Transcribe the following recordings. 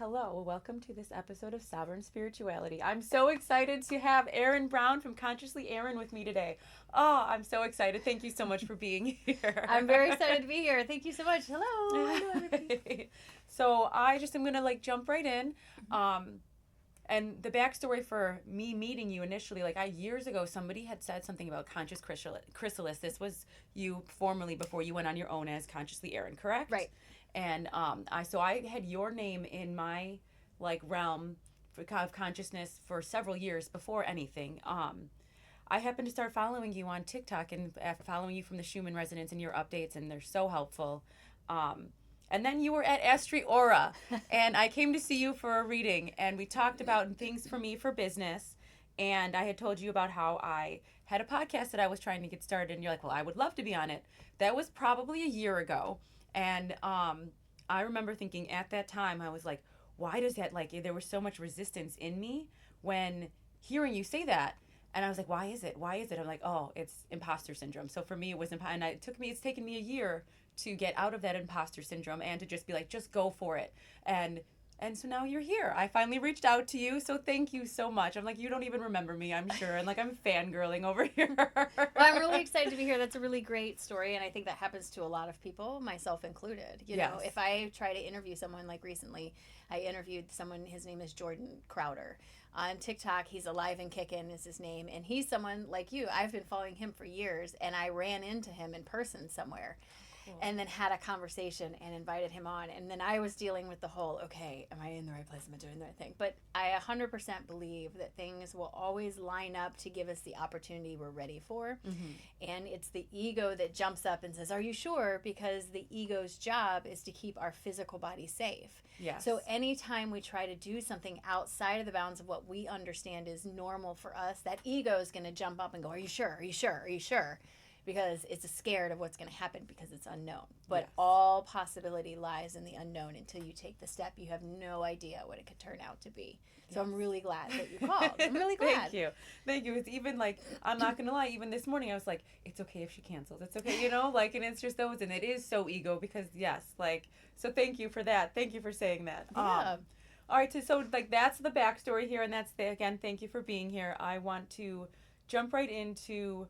Hello, welcome to this episode of Sovereign Spirituality. I'm so excited to have Erin Brown from Consciously Erin with me today. Oh, I'm so excited. Thank you so much for being here. I'm very excited to be here. Thank you so much. Hello everybody. So I just am going to jump right in. And the backstory for me meeting you initially, years ago, somebody had said something about conscious chrysalis. This was you formerly before you went on your own as Consciously Erin, correct? Right. And I had your name in my realm of consciousness for several years before anything. I happened to start following you on TikTok and following you from the Schumann Resonance and your updates, and they're so helpful. And then you were at Astri Aura, and I came to see you for a reading, and we talked about things for me for business. And I had told you about how I had a podcast that I was trying to get started, and you're like, well, I would love to be on it. That was probably a year ago. And I remember thinking at that time, I was like, why does that, there was so much resistance in me when hearing you say that. And I was like, why is it? Why is it? I'm like, oh, it's imposter syndrome. So for me, it was, it's taken me a year to get out of that imposter syndrome and to just be like, just go for it. And so now you're here. I finally reached out to you, so thank you so much. I'm like, you don't even remember me, I'm sure. And I'm fangirling over here. Well, I'm really excited to be here. That's a really great story, and I think that happens to a lot of people, myself included. You know, if I try to interview someone, like recently, I interviewed someone, his name is Jordan Crowder. On TikTok, he's Alive and Kickin' is his name, and he's someone like you. I've been following him for years, and I ran into him in person somewhere. Cool. And then had a conversation and invited him on. And then I was dealing with the whole, okay, am I in the right place? Am I doing the right thing? But I 100% believe that things will always line up to give us the opportunity we're ready for. Mm-hmm. And it's the ego that jumps up and says, are you sure? Because the ego's job is to keep our physical body safe. Yes. So anytime we try to do something outside of the bounds of what we understand is normal for us, that ego is going to jump up and go, are you sure? Are you sure? Are you sure? Because it's scared of what's going to happen because it's unknown. But all possibility lies in the unknown. Until you take the step, you have no idea what it could turn out to be. So I'm really glad that you called. I'm really glad. Thank you. It's even I'm not going to lie, even this morning I was like, it's okay if she cancels. It's okay, and it's just those, and it is so ego because so thank you for that. Thank you for saying that. Yeah. All right, so that's the backstory here, and again, thank you for being here. I want to jump right into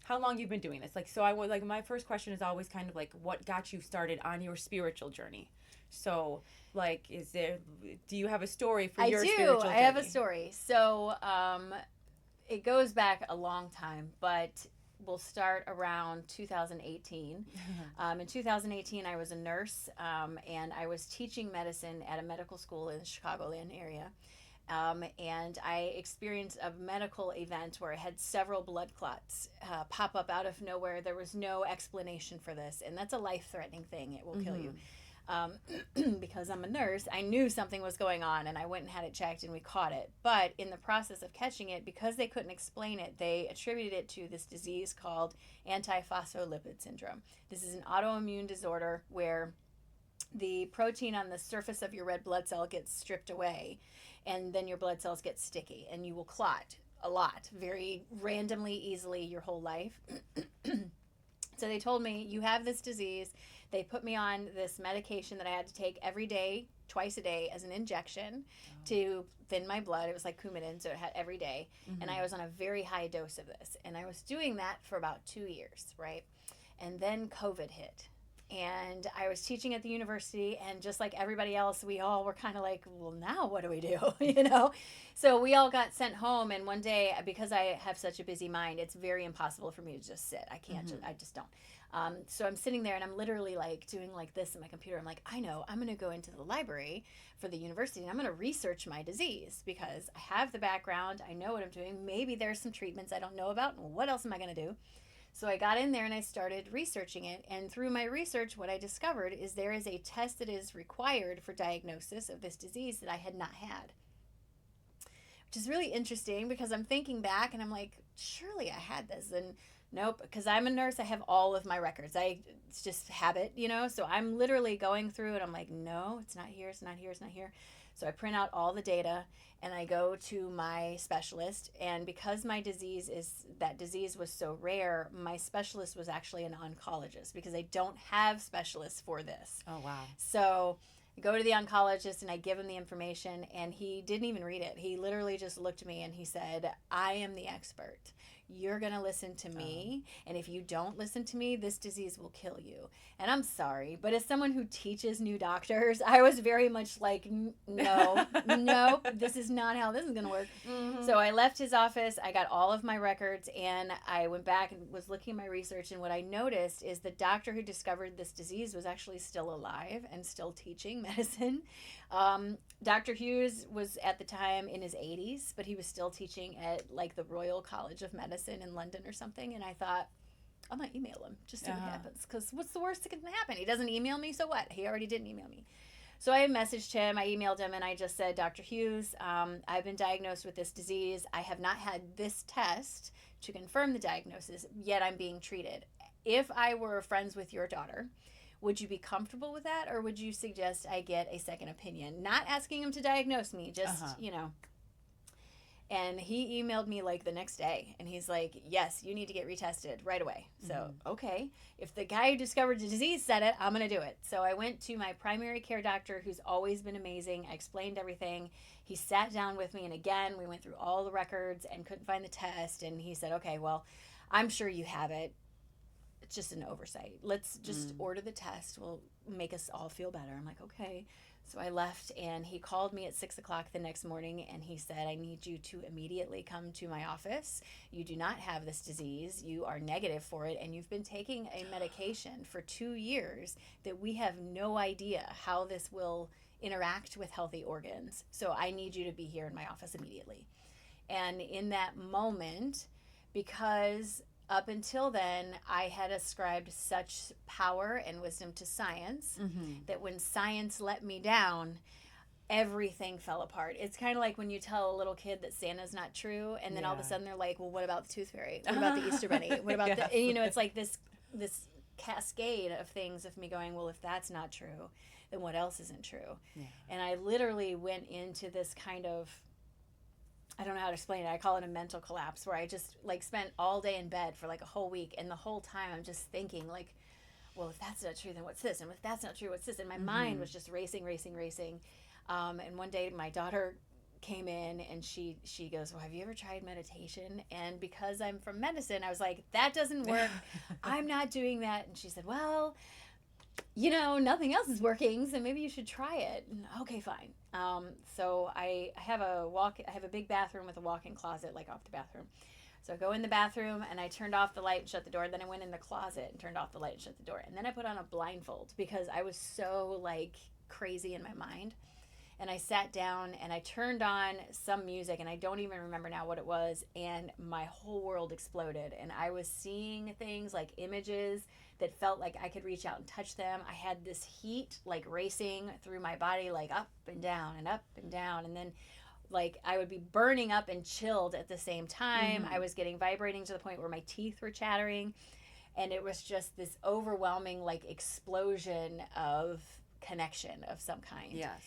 how long you've been doing this. My first question is always kind of what got you started on your spiritual journey? So, do you have a story for your spiritual journey? I have a story. So, it goes back a long time, but we'll start around 2018. In 2018, I was a nurse, and I was teaching medicine at a medical school in the Chicagoland area. And I experienced a medical event where I had several blood clots pop up out of nowhere. There was no explanation for this, and that's a life-threatening thing. It will kill you. Because I'm a nurse, I knew something was going on, and I went and had it checked, and we caught it. But in the process of catching it, because they couldn't explain it, they attributed it to this disease called antiphospholipid syndrome. This is an autoimmune disorder where the protein on the surface of your red blood cell gets stripped away, and then your blood cells get sticky, and you will clot a lot, very randomly, easily, your whole life. So they told me, you have this disease. They put me on this medication that I had to take every day, twice a day, as an injection to thin my blood. It was like Coumadin, so it had every day. Mm-hmm. And I was on a very high dose of this. And I was doing that for about 2 years, right? And then COVID hit. And I was teaching at the university, and just like everybody else, we all were kind of like, well, now what do we do? So we all got sent home, and one day, because I have such a busy mind, it's very impossible for me to just sit. I can't, I just don't. So I'm sitting there, and I'm literally doing this in my computer. I'm like, I know, I'm going to go into the library for the university, and I'm going to research my disease because I have the background. I know what I'm doing. Maybe there's some treatments I don't know about, and what else am I going to do? So I got in there and I started researching it. And through my research, what I discovered is there is a test that is required for diagnosis of this disease that I had not had. Which is really interesting because I'm thinking back and I'm like, surely I had this. And nope, because I'm a nurse, I have all of my records. It's just habit, So I'm literally going through it. I'm like, no, it's not here, it's not here, it's not here. So I print out all the data and I go to my specialist. And because my disease was so rare, my specialist was actually an oncologist because they don't have specialists for this. Oh, wow. So I go to the oncologist and I give him the information, and he didn't even read it. He literally just looked at me and he said, I am the expert. You're going to listen to me. And if you don't listen to me, this disease will kill you. And I'm sorry, but as someone who teaches new doctors, I was very much like, no, this is not how this is going to work. So I left his office. I got all of my records, and I went back and was looking at my research. And what I noticed is the doctor who discovered this disease was actually still alive and still teaching medicine. Dr. Hughes was at the time in his 80s, but he was still teaching at like the Royal College of Medicine in London or something. And I thought, I'm going to email him just see what happens. Because what's the worst that can happen? He doesn't email me, so what? He already didn't email me. So I messaged him, I emailed him, and I just said, Dr. Hughes, I've been diagnosed with this disease. I have not had this test to confirm the diagnosis, yet I'm being treated. If I were friends with your daughter, would you be comfortable with that, or would you suggest I get a second opinion? Not asking him to diagnose me, just, And he emailed me like the next day, and he's like, yes, you need to get retested right away. So, okay, if the guy who discovered the disease said it, I'm going to do it. So I went to my primary care doctor, who's always been amazing. I explained everything. He sat down with me, and again, we went through all the records and couldn't find the test. And he said, okay, well, I'm sure you have it. It's just an oversight. Let's just order the test. Will make us all feel better. I'm like, okay. So I left, and he called me at 6:00 the next morning, and he said, I need you to immediately come to my office. You do not have this disease. You are negative for it, and you've been taking a medication for 2 years that we have no idea how this will interact with healthy organs. So I need you to be here in my office immediately. And in that moment, because up until then, I had ascribed such power and wisdom to science that when science let me down, everything fell apart. It's kind of like when you tell a little kid that Santa's not true, and then all of a sudden they're like, well, what about the Tooth Fairy? What about the Easter Bunny? What about the, and, it's like this cascade of things of me going, well, if that's not true, then what else isn't true? Yeah. And I literally went into this kind of, I don't know how to explain it. I call it a mental collapse, where I just like spent all day in bed for like a whole week. And the whole time I'm just thinking like, well, if that's not true, then what's this? And if that's not true, what's this? And my mind was just racing. And one day my daughter came in, and she goes, well, have you ever tried meditation? And because I'm from medicine, I was like, that doesn't work. I'm not doing that. And she said, well, nothing else is working, so maybe you should try it. And, okay, fine. So I have a big bathroom with a walk-in closet, like off the bathroom. So I go in the bathroom, and I turned off the light and shut the door. Then I went in the closet and turned off the light and shut the door. And then I put on a blindfold because I was so like crazy in my mind. And I sat down and I turned on some music, and I don't even remember now what it was. And my whole world exploded, and I was seeing things like images that felt like I could reach out and touch them. I had this heat like racing through my body, like up and down and up and down. And then like I would be burning up and chilled at the same time. I was getting vibrating to the point where my teeth were chattering. And it was just this overwhelming like explosion of connection of some kind. Yes.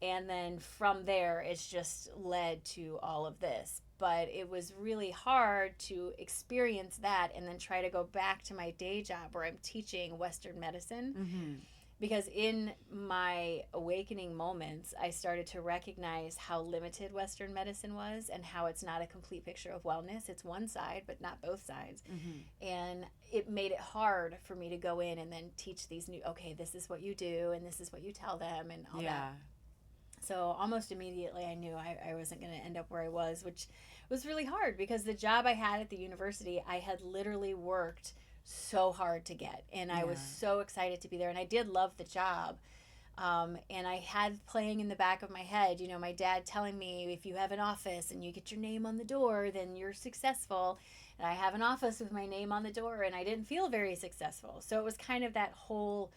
And then from there, it's just led to all of this. But it was really hard to experience that and then try to go back to my day job where I'm teaching Western medicine. Because in my awakening moments, I started to recognize how limited Western medicine was and how it's not a complete picture of wellness. It's one side, but not both sides. And it made it hard for me to go in and then teach these new, okay, this is what you do and this is what you tell them and all that. So almost immediately I knew I wasn't going to end up where I was, which was really hard because the job I had at the university, I had literally worked so hard to get. And I was so excited to be there. And I did love the job. And I had playing in the back of my head, my dad telling me, if you have an office and you get your name on the door, then you're successful. And I have an office with my name on the door, and I didn't feel very successful. So it was kind of that whole,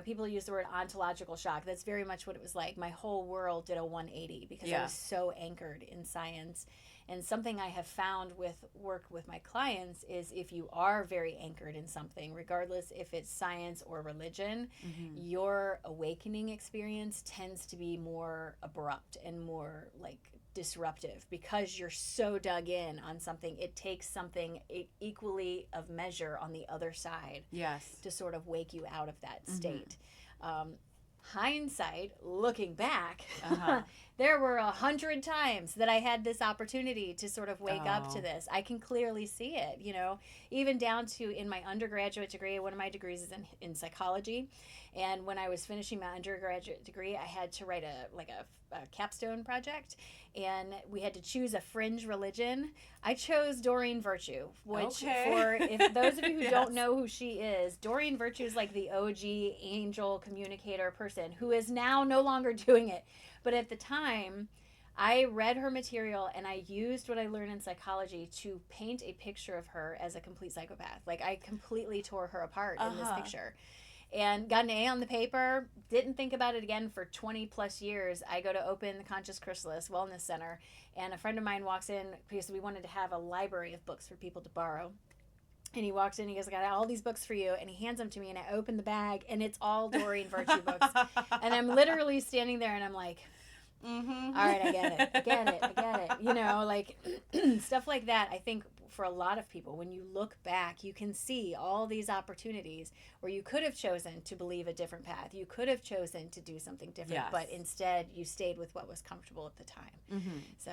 people use the word ontological shock. That's very much what it was like. My whole world did a 180 because I was so anchored in science. And something I have found with work with my clients is if you are very anchored in something, regardless if it's science or religion, your awakening experience tends to be more abrupt and more like disruptive because you're so dug in on something. It takes something equally of measure on the other side to sort of wake you out of that state. hindsight, looking back, Uh-huh. there were 100 times that I had this opportunity to sort of wake up to Oh. this. I can clearly see it, even down to in my undergraduate degree. One of my degrees is in psychology. And when I was finishing my undergraduate degree, I had to write a capstone project, and we had to choose a fringe religion. I chose Doreen Virtue, which Okay. for if those of you who Yes. don't know who she is, Doreen Virtue is like the OG angel communicator person who is now no longer doing it. But at the time, I read her material and I used what I learned in psychology to paint a picture of her as a complete psychopath. Like I completely tore her apart in this picture. And got an A on the paper, didn't think about it again for 20 plus years. I go to open the Conscious Chrysalis Wellness Center, and a friend of mine walks in because we wanted to have a library of books for people to borrow. And he walks in, he goes, I got all these books for you. And he hands them to me, and I open the bag, and it's all Doreen Virtue books. And I'm literally standing there, and I'm like, Mm-hmm. all right, I get it. I get it. I get it. Like stuff like that. I think for a lot of people, when you look back, you can see all these opportunities where you could have chosen to believe a different path. You could have chosen to do something different, Yes. but instead you stayed with what was comfortable at the time. Mm-hmm. So,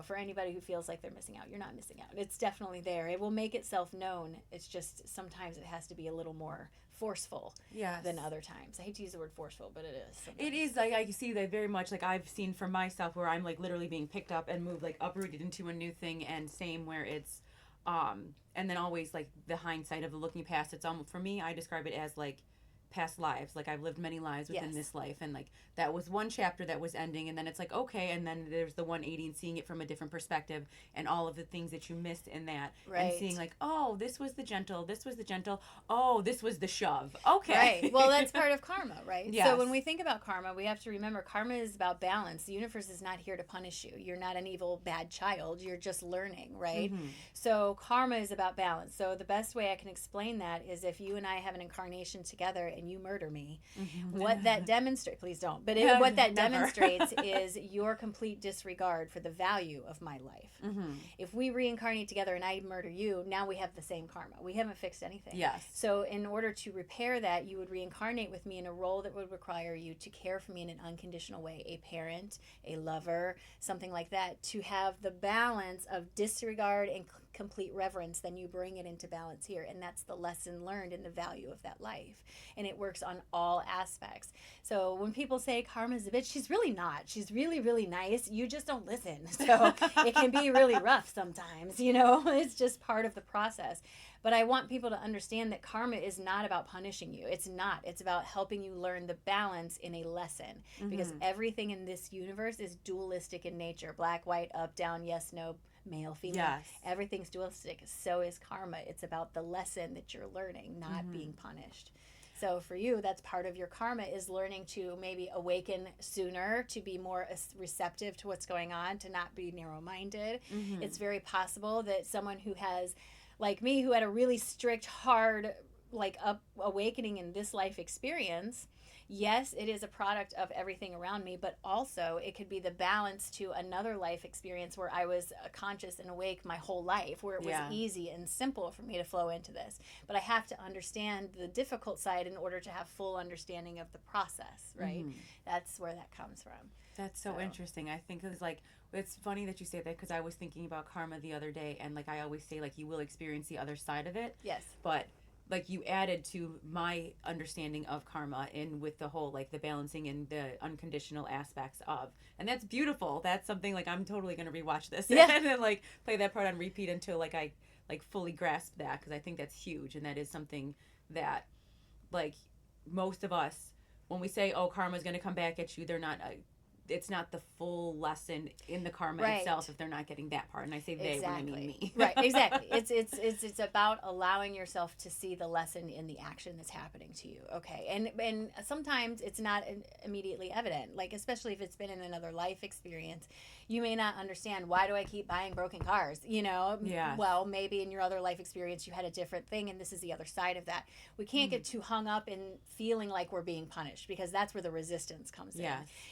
for anybody who feels like they're missing out, you're not missing out. It's definitely there. It will make itself known. It's just sometimes it has to be a little more forceful Yes. than other times. I hate to use the word forceful, but it is. It is, like, I see that very much, like, I've seen for myself where I'm, like, literally being picked up and moved, like, uprooted into a new thing, and same where it's, and then always, like, the hindsight of the looking past. It's almost, for me, I describe it as, like, past lives. Like, I've lived many lives within Yes. this life, and, like, that was one chapter that was ending, and then it's like, okay, and then there's the 180 and seeing it from a different perspective, and all of the things that you missed in that, Right. and seeing, like, oh, this was the gentle, oh, this was the shove. Okay. Right. Well, that's part of karma, right? Yes. So when we think about karma, we have to remember karma is about balance. The universe is not here to punish you. You're not an evil, bad child. You're just learning, right? Mhm. So karma is about balance. So the best way I can explain that is if you and I have an incarnation together and you murder me, what that demonstrates, please don't, but what that Never. demonstrates is your complete disregard for the value of my life. Mm-hmm. If we reincarnate together and I murder you, now we have the same karma. We haven't fixed anything. Yes. So in order to repair that, you would reincarnate with me in a role that would require you to care for me in an unconditional way, a parent, a lover, something like that, to have the balance of disregard and complete reverence. Then you bring it into balance here, and that's the lesson learned in the value of that life, and it works on all aspects. So when people say karma's a bitch, she's really not. She's really, really nice. You just don't listen. So it can be really rough sometimes, it's just part of the process. But I want people to understand that karma is not about punishing you. It's not. It's about helping you learn the balance in a lesson. Because everything in this universe is dualistic in nature. Black, white, up, down, yes, no, male, female. Yes. Everything's dualistic. So is karma. It's about the lesson that you're learning, not being punished. So for you, that's part of your karma, is learning to maybe awaken sooner, to be more receptive to what's going on, to not be narrow-minded. It's very possible that someone who has, like me, who had a really strict, hard, awakening in this life experience, yes, it is a product of everything around me, but also it could be the balance to another life experience where I was conscious and awake my whole life, where it was easy and simple for me to flow into this. But I have to understand the difficult side in order to have full understanding of the process, right? That's where that comes from. That's so interesting. I think it's funny that you say that, because I was thinking about karma the other day, and like I always say, like, you will experience the other side of it. Yes. But like you added to my understanding of karma in with the whole, like, the balancing and the unconditional aspects of, and that's beautiful. That's something, like, I'm totally going to rewatch this and then like play that part on repeat until like I like fully grasp that, because I think that's huge, and that is something that, like, most of us, when we say, oh, karma's going to come back at you, they're not it's not the full lesson in the karma itself if they're not getting that part. And I say they when I mean me. Right, exactly. It's about allowing yourself to see the lesson in the action that's happening to you. Okay. And sometimes it's not immediately evident, like, especially if it's been in another life experience. You may not understand, why do I keep buying broken cars? Yeah. Well, maybe in your other life experience you had a different thing, and this is the other side of that. We can't get too hung up in feeling like we're being punished, because that's where the resistance comes in.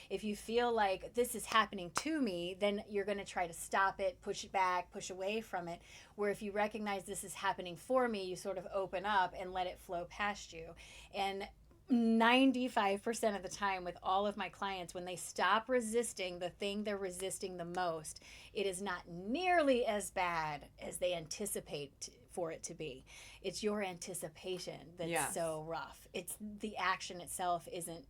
If you feel like this is happening to me, then you're going to try to stop it, push it back, push away from it. Where if you recognize this is happening for me, you sort of open up and let it flow past you. And 95% of the time with all of my clients, when they stop resisting the thing they're resisting the most, it is not nearly as bad as they anticipate for it to be. It's your anticipation that's so rough. It's the action itself isn't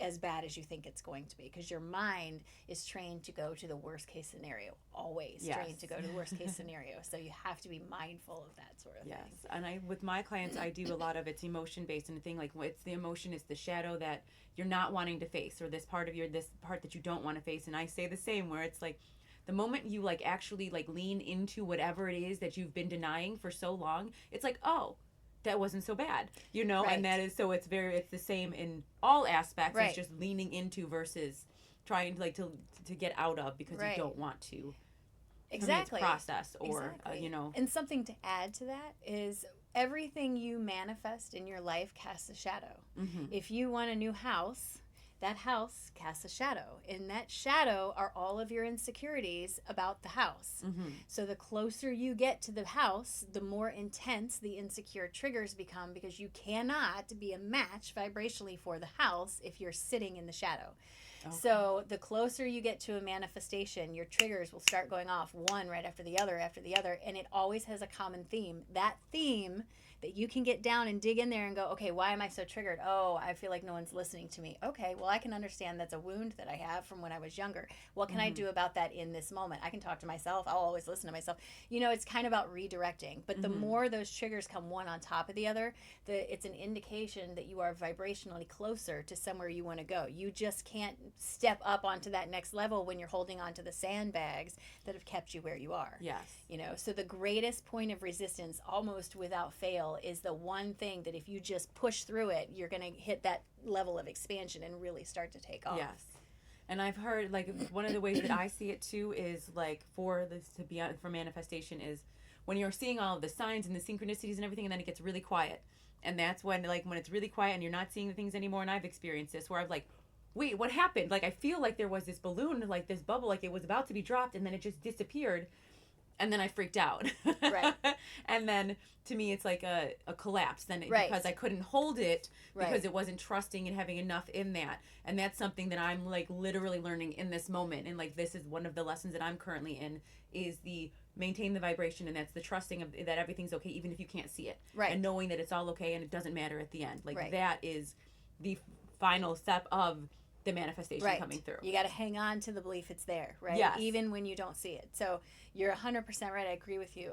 as bad as you think it's going to be, because your mind is trained to go to the worst case scenario, always trained to go to the worst case scenario. So you have to be mindful of that sort of thing. And I, with my clients, I do a lot of it's emotion based, and the thing, like, it's the emotion, it's the shadow that you're not wanting to face, or this part that you don't want to face. And I say the same, where it's like the moment you like actually like lean into whatever it is that you've been denying for so long, it's like, oh, that wasn't so bad, and that is, so it's the same in all aspects. It's just leaning into versus trying to get out of, because you don't want to process, or And something to add to that is everything you manifest in your life casts a shadow. If you want a new house, that house casts a shadow. In that shadow are all of your insecurities about the house. So the closer you get to the house, the more intense the insecure triggers become, because you cannot be a match vibrationally for the house if you're sitting in the shadow. Okay. So the closer you get to a manifestation, your triggers will start going off one right after the other, and it always has a common theme. That theme that you can get down and dig in there and go, okay, why am I so triggered? Oh, I feel like no one's listening to me. Okay, well, I can understand that's a wound that I have from when I was younger. What can I do about that in this moment? I can talk to myself. I'll always listen to myself. It's kind of about redirecting. But the more those triggers come one on top of the other, it's an indication that you are vibrationally closer to somewhere you want to go. You just can't step up onto that next level when you're holding onto the sandbags that have kept you where you are. So the greatest point of resistance, almost without fail, is the one thing that if you just push through it, you're going to hit that level of expansion and really start to take off. And I've heard, like, one of the ways that I see it too is, like, for manifestation is when you're seeing all of the signs and the synchronicities and everything, and then it gets really quiet. And that's when it's really quiet and you're not seeing the things anymore. And I've experienced this where I'm like, wait, what happened? Like, I feel like there was this balloon, like this bubble, like it was about to be dropped, and then it just disappeared. And then I freaked out. And then to me, it's like a collapse then, because I couldn't hold it, because it wasn't trusting and having enough in that. And that's something that I'm like literally learning in this moment. And like, this is one of the lessons that I'm currently in, is the maintain the vibration. And that's the trusting of that everything's okay, even if you can't see it. And knowing that it's all okay and it doesn't matter at the end. Like that is the final step of the manifestation coming through. You got to hang on to the belief it's there, even when you don't see it. So you're 100% right. I agree with you,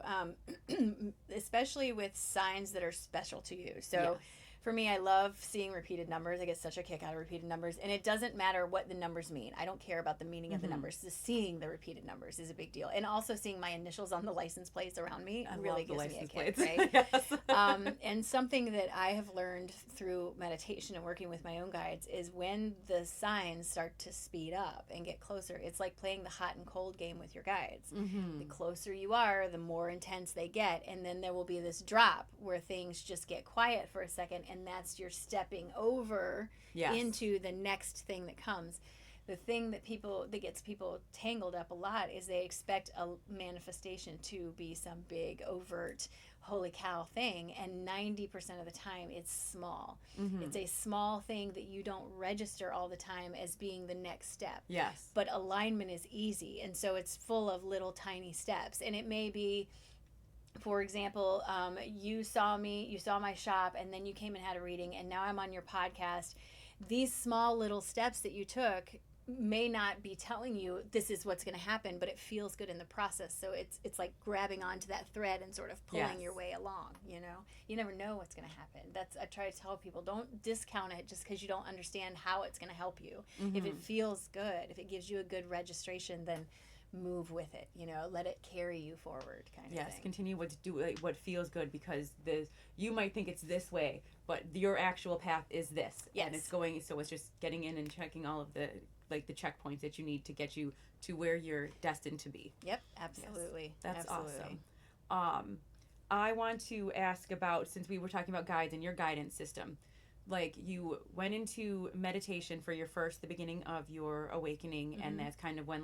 especially with signs that are special to you. So for me, I love seeing repeated numbers. I get such a kick out of repeated numbers. And it doesn't matter what the numbers mean. I don't care about the meaning of the numbers. Just seeing the repeated numbers is a big deal. And also seeing my initials on the license plates around me really gives me a kick, right? And something that I have learned through meditation and working with my own guides is when the signs start to speed up and get closer, it's like playing the hot and cold game with your guides. The closer you are, the more intense they get. And then there will be this drop where things just get quiet for a second, and that's your stepping over into the next thing that comes. The thing that gets people tangled up a lot is they expect a manifestation to be some big, overt, holy cow thing, and 90% of the time it's small. It's a small thing that you don't register all the time as being the next step. But alignment is easy, and so it's full of little tiny steps. And it may be, for example, you saw my shop, and then you came and had a reading, and now I'm on your podcast. These small little steps that you took may not be telling you this is what's going to happen, but it feels good in the process. So it's like grabbing onto that thread and sort of pulling your way along. You never know what's going to happen. I try to tell people, don't discount it just because you don't understand how it's going to help you. If it feels good, if it gives you a good registration, then move with it, let it carry you forward, kind of thing. Continue what feels good, because you might think it's this way, but your actual path is this. And it's going, so it's just getting in and checking all of the checkpoints that you need to get you to where you're destined to be. Absolutely. That's awesome. I want to ask about, since we were talking about guides and your guidance system, like you went into meditation for the beginning of your awakening, and that's kind of when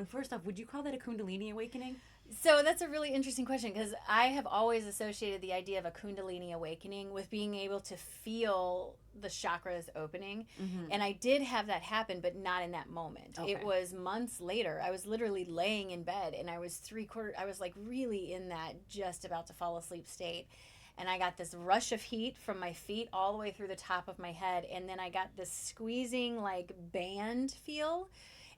first off, would you call that a Kundalini awakening? So that's a really interesting question, because I have always associated the idea of a Kundalini awakening with being able to feel the chakras opening. And I did have that happen, but not in that moment. Okay. It was months later. I was literally laying in bed, and I was like really in that just about to fall asleep state. And I got this rush of heat from my feet all the way through the top of my head. And then I got this squeezing like band feel.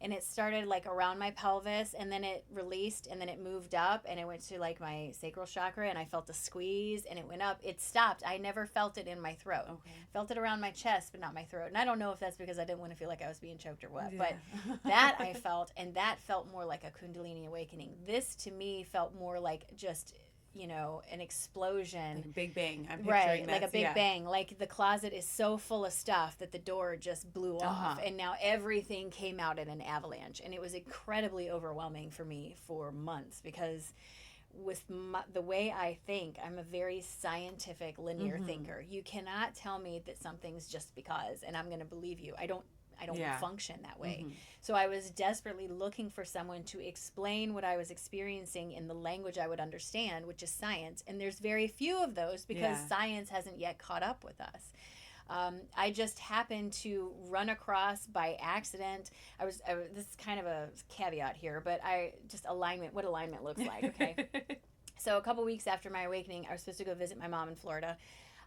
And it started like around my pelvis, and then it released, and then it moved up, and it went to like my sacral chakra, and I felt a squeeze, and it went up. It stopped. I never felt it in my throat. Okay. Felt it around my chest, but not my throat. And I don't know if that's because I didn't want to feel like I was being choked or what, Yeah. but that I felt, and that felt more like a Kundalini awakening. This to me felt more like just, you know, an explosion. Like a big bang. I'm picturing Right, that. like a big bang. Like the closet is so full of stuff that the door just blew off, and now everything came out in an avalanche. And it was incredibly overwhelming for me for months, because with the way I think, I'm a very scientific, linear thinker. You cannot tell me that something's just because, and I'm going to believe you. I don't function that way. So I was desperately looking for someone to explain what I was experiencing in the language I would understand, which is science. And there's very few of those, because science hasn't yet caught up with us. I just happened to run across by accident. This is kind of a caveat here, but what alignment looks like. Okay. So a couple weeks after my awakening, I was supposed to go visit my mom in Florida.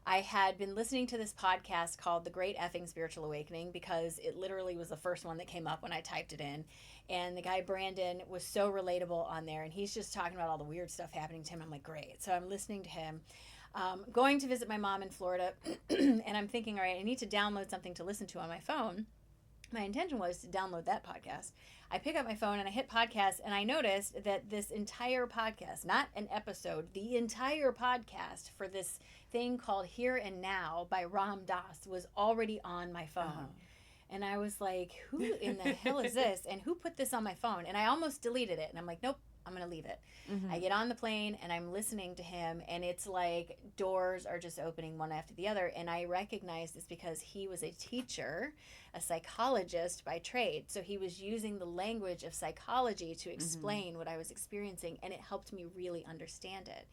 I had been listening to this podcast called The Great Effing Spiritual Awakening, because it literally was the first one that came up when I typed it in. And the guy, Brandon, was so relatable on there. And he's just talking about all the weird stuff happening to him. I'm like, great. So I'm listening to him. Going to visit my mom in Florida. And I'm thinking, all right, I need to download something to listen to on my phone. My intention was to download that podcast. I pick up my phone and I hit podcast, and I noticed that this entire podcast, not an episode, the entire podcast for this thing called Here and Now by Ram Dass was already on my phone. And I was like, who in the hell is this? And who put this on my phone? And I almost deleted it. And I'm like, nope, I'm going to leave it. I get on the plane and I'm listening to him, and it's like doors are just opening one after the other. And I recognize this because he was a teacher, a psychologist by trade. So he was using the language of psychology to explain what I was experiencing, and it helped me really understand it.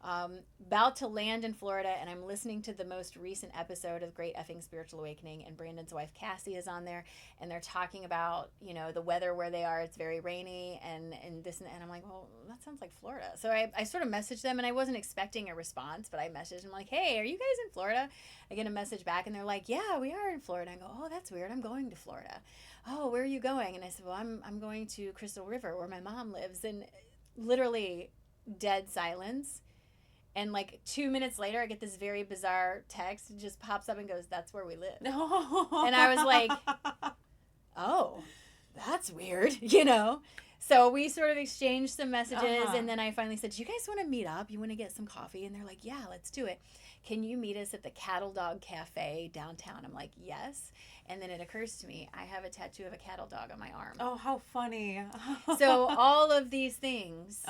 About to land in Florida, and I'm listening to the most recent episode of Great Effing Spiritual Awakening, and Brandon's wife Cassie is on there, and they're talking about, you know, the weather where they are. It's very rainy and this and that. And I'm like, well, that sounds like Florida. So I sort of messaged them, and I wasn't expecting a response, but I messaged them like, hey, are you guys in Florida? I get a message back, and they're like, yeah, we are in Florida. I go, oh, that's weird. I'm going to Florida. Oh, where are you going? And I said, well, I'm going to Crystal River, where my mom lives. And literally dead silence. And like 2 minutes later, I get this very bizarre text. It just pops up and goes, that's where we live. No. And I was like, oh, that's weird, you know? So we sort of exchanged some messages. And then I finally said, do you guys want to meet up? You want to get some coffee? And they're like, yeah, let's do it. Can you meet us at the Cattle Dog Cafe downtown? I'm like, yes. And then it occurs to me, I have a tattoo of a cattle dog on my arm. Oh, how funny. So all of these things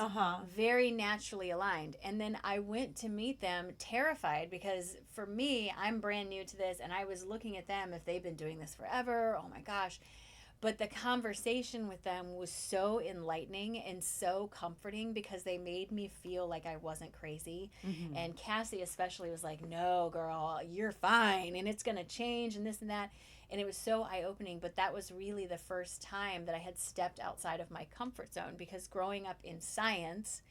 very naturally aligned. And then I went to meet them terrified, because for me, I'm brand new to this, and I was looking at them if they've been doing this forever. Oh my gosh. But the conversation with them was so enlightening and so comforting, because they made me feel like I wasn't crazy. And Cassie especially was like, no, girl, you're fine, and it's going to change, and this and that. And it was so eye-opening. But that was really the first time that I had stepped outside of my comfort zone, because growing up in science,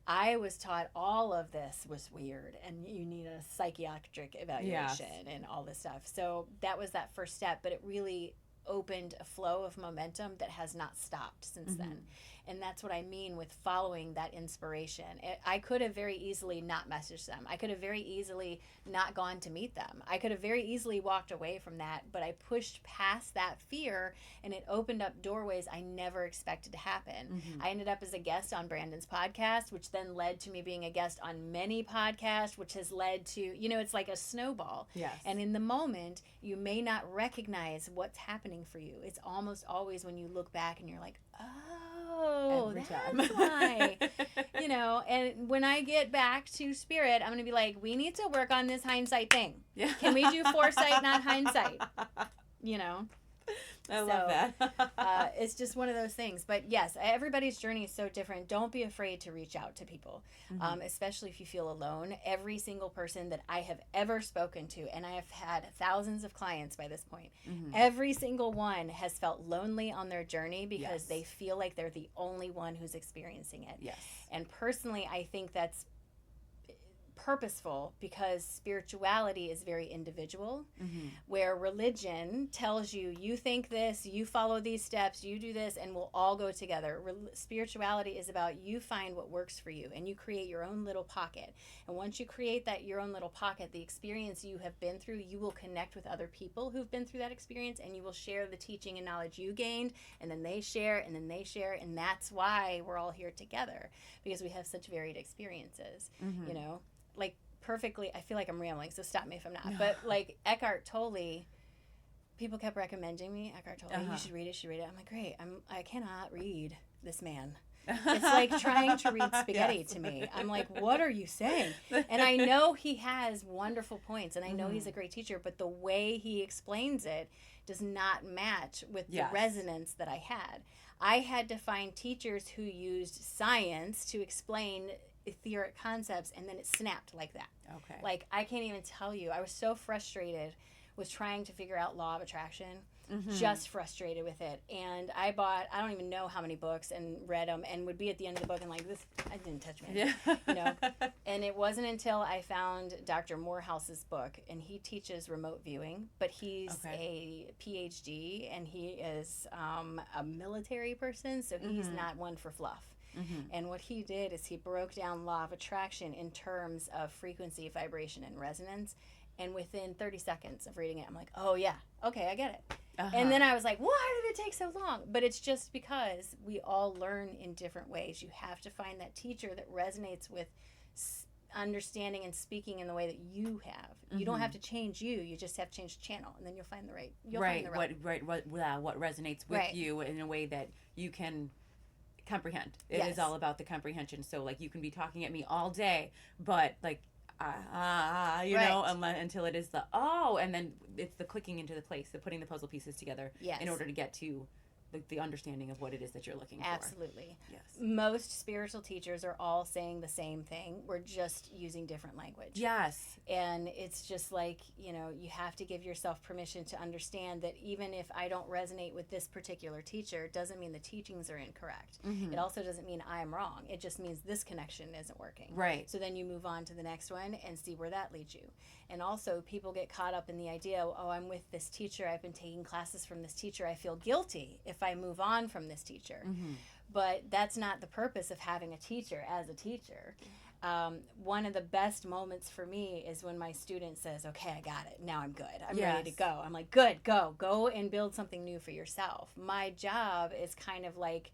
I was taught all of this was weird and you need a psychiatric evaluation and all this stuff. So that was that first step, but it really opened a flow of momentum that has not stopped since then. And that's what I mean with following that inspiration. I could have very easily not messaged them. I could have very easily not gone to meet them. I could have very easily walked away from that, but I pushed past that fear, and it opened up doorways I never expected to happen. I ended up as a guest on Brandon's podcast, which then led to me being a guest on many podcasts, which has led to, you know, it's like a snowball. Yes. And in the moment, you may not recognize what's happening for you. It's almost always when you look back and you're like, oh, oh, every that's time. why. And when I get back to spirit, I'm going to be like, we need to work on this hindsight thing. Yeah. Can we do foresight, not hindsight? You know? I love that. It's just one of those things. But yes, everybody's journey is so different. Don't be afraid to reach out to people, especially if you feel alone. Every single person that I have ever spoken to, and I have had thousands of clients by this point, every single one has felt lonely on their journey because they feel like they're the only one who's experiencing it. Yes. And personally, I think that's purposeful because spirituality is very individual, where religion tells you, you think this, you follow these steps, you do this, and we'll all go together. Spirituality is about you find what works for you and you create your own little pocket. And once you create that your own little pocket, the experience you have been through, you will connect with other people who've been through that experience, and you will share the teaching and knowledge you gained, and then they share, and then they share, and that's why we're all here together, because we have such varied experiences. Like, perfectly, I feel like I'm rambling, so stop me if I'm not. But like Eckhart Tolle, people kept recommending me Eckhart Tolle. You should read it. I'm like, great. I cannot read this man. It's like trying to read spaghetti to me. I'm like, what are you saying? And I know he has wonderful points, and I know he's a great teacher, but the way he explains it does not match with the resonance that I had. I had to find teachers who used science to explain etheric concepts, and then it snapped like that. Okay. Like, I can't even tell you. I was so frustrated with trying to figure out law of attraction. Just frustrated with it. And I don't even know how many books, and read them, and would be at the end of the book and like, this, I didn't touch me. And it wasn't until I found Dr. Morehouse's book, and he teaches remote viewing, but he's a PhD, and he is a military person, so he's not one for fluff. And what he did is he broke down law of attraction in terms of frequency, vibration, and resonance. And within 30 seconds of reading it, I'm like, oh yeah, okay, I get it. And then I was like, why did it take so long? But it's just because we all learn in different ways. You have to find that teacher that resonates with understanding and speaking in the way that you have. You don't have to change you just have to change the channel, and then you'll find the right. What resonates with you in a way that you can comprehend. It is all about the comprehension. So like, you can be talking at me all day, but like, until it is and then it's the clicking into the place, the putting the puzzle pieces together in order to get to the understanding of what it is that you're looking for. Absolutely. Yes. Most spiritual teachers are all saying the same thing. We're just using different language. Yes. And it's just like, you have to give yourself permission to understand that even if I don't resonate with this particular teacher, it doesn't mean the teachings are incorrect. It also doesn't mean I'm wrong. It just means this connection isn't working. Right. So then you move on to the next one and see where that leads you. And also, people get caught up in the idea, oh, I'm with this teacher, I've been taking classes from this teacher, I feel guilty if I move on from this teacher. But that's not the purpose of having a teacher as a teacher. One of the best moments for me is when my student says, okay, I got it, now I'm good, I'm ready to go. I'm like, good, go and build something new for yourself. My job is kind of like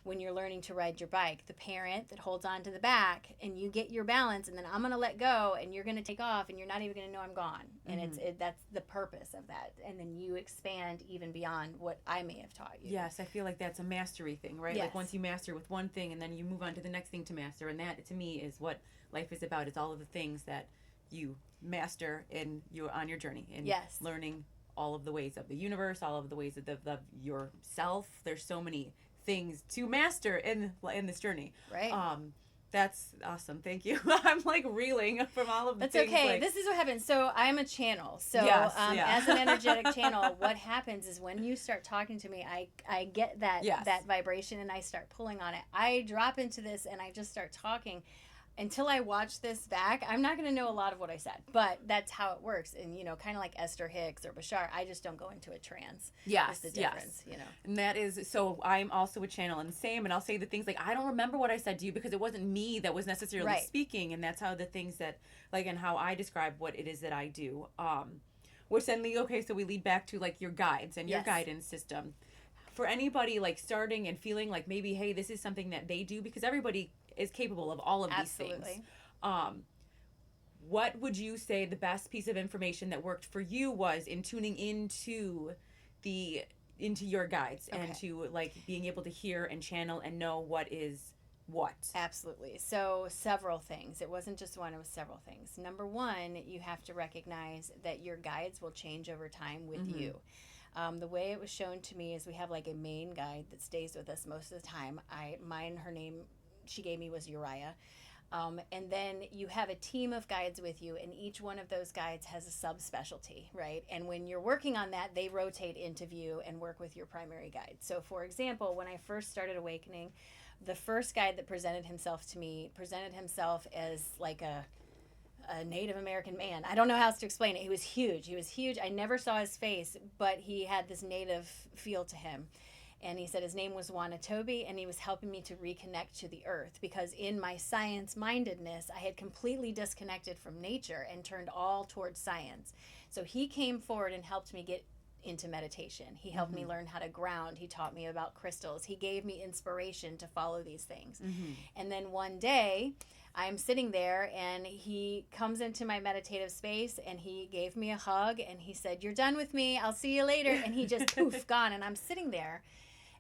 when you're learning to ride your bike, the parent that holds on to the back, and you get your balance, and then I'm going to let go, and you're going to take off, and you're not even going to know I'm gone. And that's the purpose of that. And then you expand even beyond what I may have taught you. Yes, I feel like that's a mastery thing, right? Yes. Like, once you master with one thing, and then you move on to the next thing to master, and that, to me, is what life is about. It's all of the things that you master on your journey, and learning all of the ways of the universe, all of the ways of yourself. There's so many things to master in this journey. Right. That's awesome. Thank you. I'm like reeling from all of the That's things. okay. Like, this is what happens. So I'm a channel. So as an energetic channel, what happens is when you start talking to me, I get that vibration, and I start pulling on it. I drop into this and I just start talking. Until I watch this back, I'm not going to know a lot of what I said, but that's how it works. And, kind of like Esther Hicks or Bashar, I just don't go into a trance. Yes, that's the difference, And that is, so I'm also a channel, and the same, and I'll say the things like, I don't remember what I said to you because it wasn't me that was necessarily speaking, and that's how the things that, like, and how I describe what it is that I do. Which then, so we lead back to, like, your guides and your guidance system. For anybody, like, starting and feeling like maybe, hey, this is something that they do, because everybody is capable of all of these things. What would you say the best piece of information that worked for you was in tuning into the into your guides and Okay. to like being able to hear and channel and know what is what. Absolutely. So, several things. It wasn't just one, it was several things. Number one, you have to recognize that your guides will change over time with you. The way it was shown to me is we have like a main guide that stays with us most of the time. Her name she gave me was Uriah. And then you have a team of guides with you, and each one of those guides has a subspecialty, right? And when you're working on that, they rotate into view and work with your primary guide. So, for example, when I first started awakening, the first guide that presented himself to me presented himself as like a Native American man. I don't know how else to explain it. He was huge. He was huge. I never saw his face, but he had this native feel to him. And he said his name was Wanatobi, and he was helping me to reconnect to the earth because in my science mindedness, I had completely disconnected from nature and turned all towards science. So he came forward and helped me get into meditation. He helped me learn how to ground. He taught me about crystals. He gave me inspiration to follow these things. And then one day, I'm sitting there and he comes into my meditative space and he gave me a hug and he said, "You're done with me. I'll see you later." And he just poof, gone. And I'm sitting there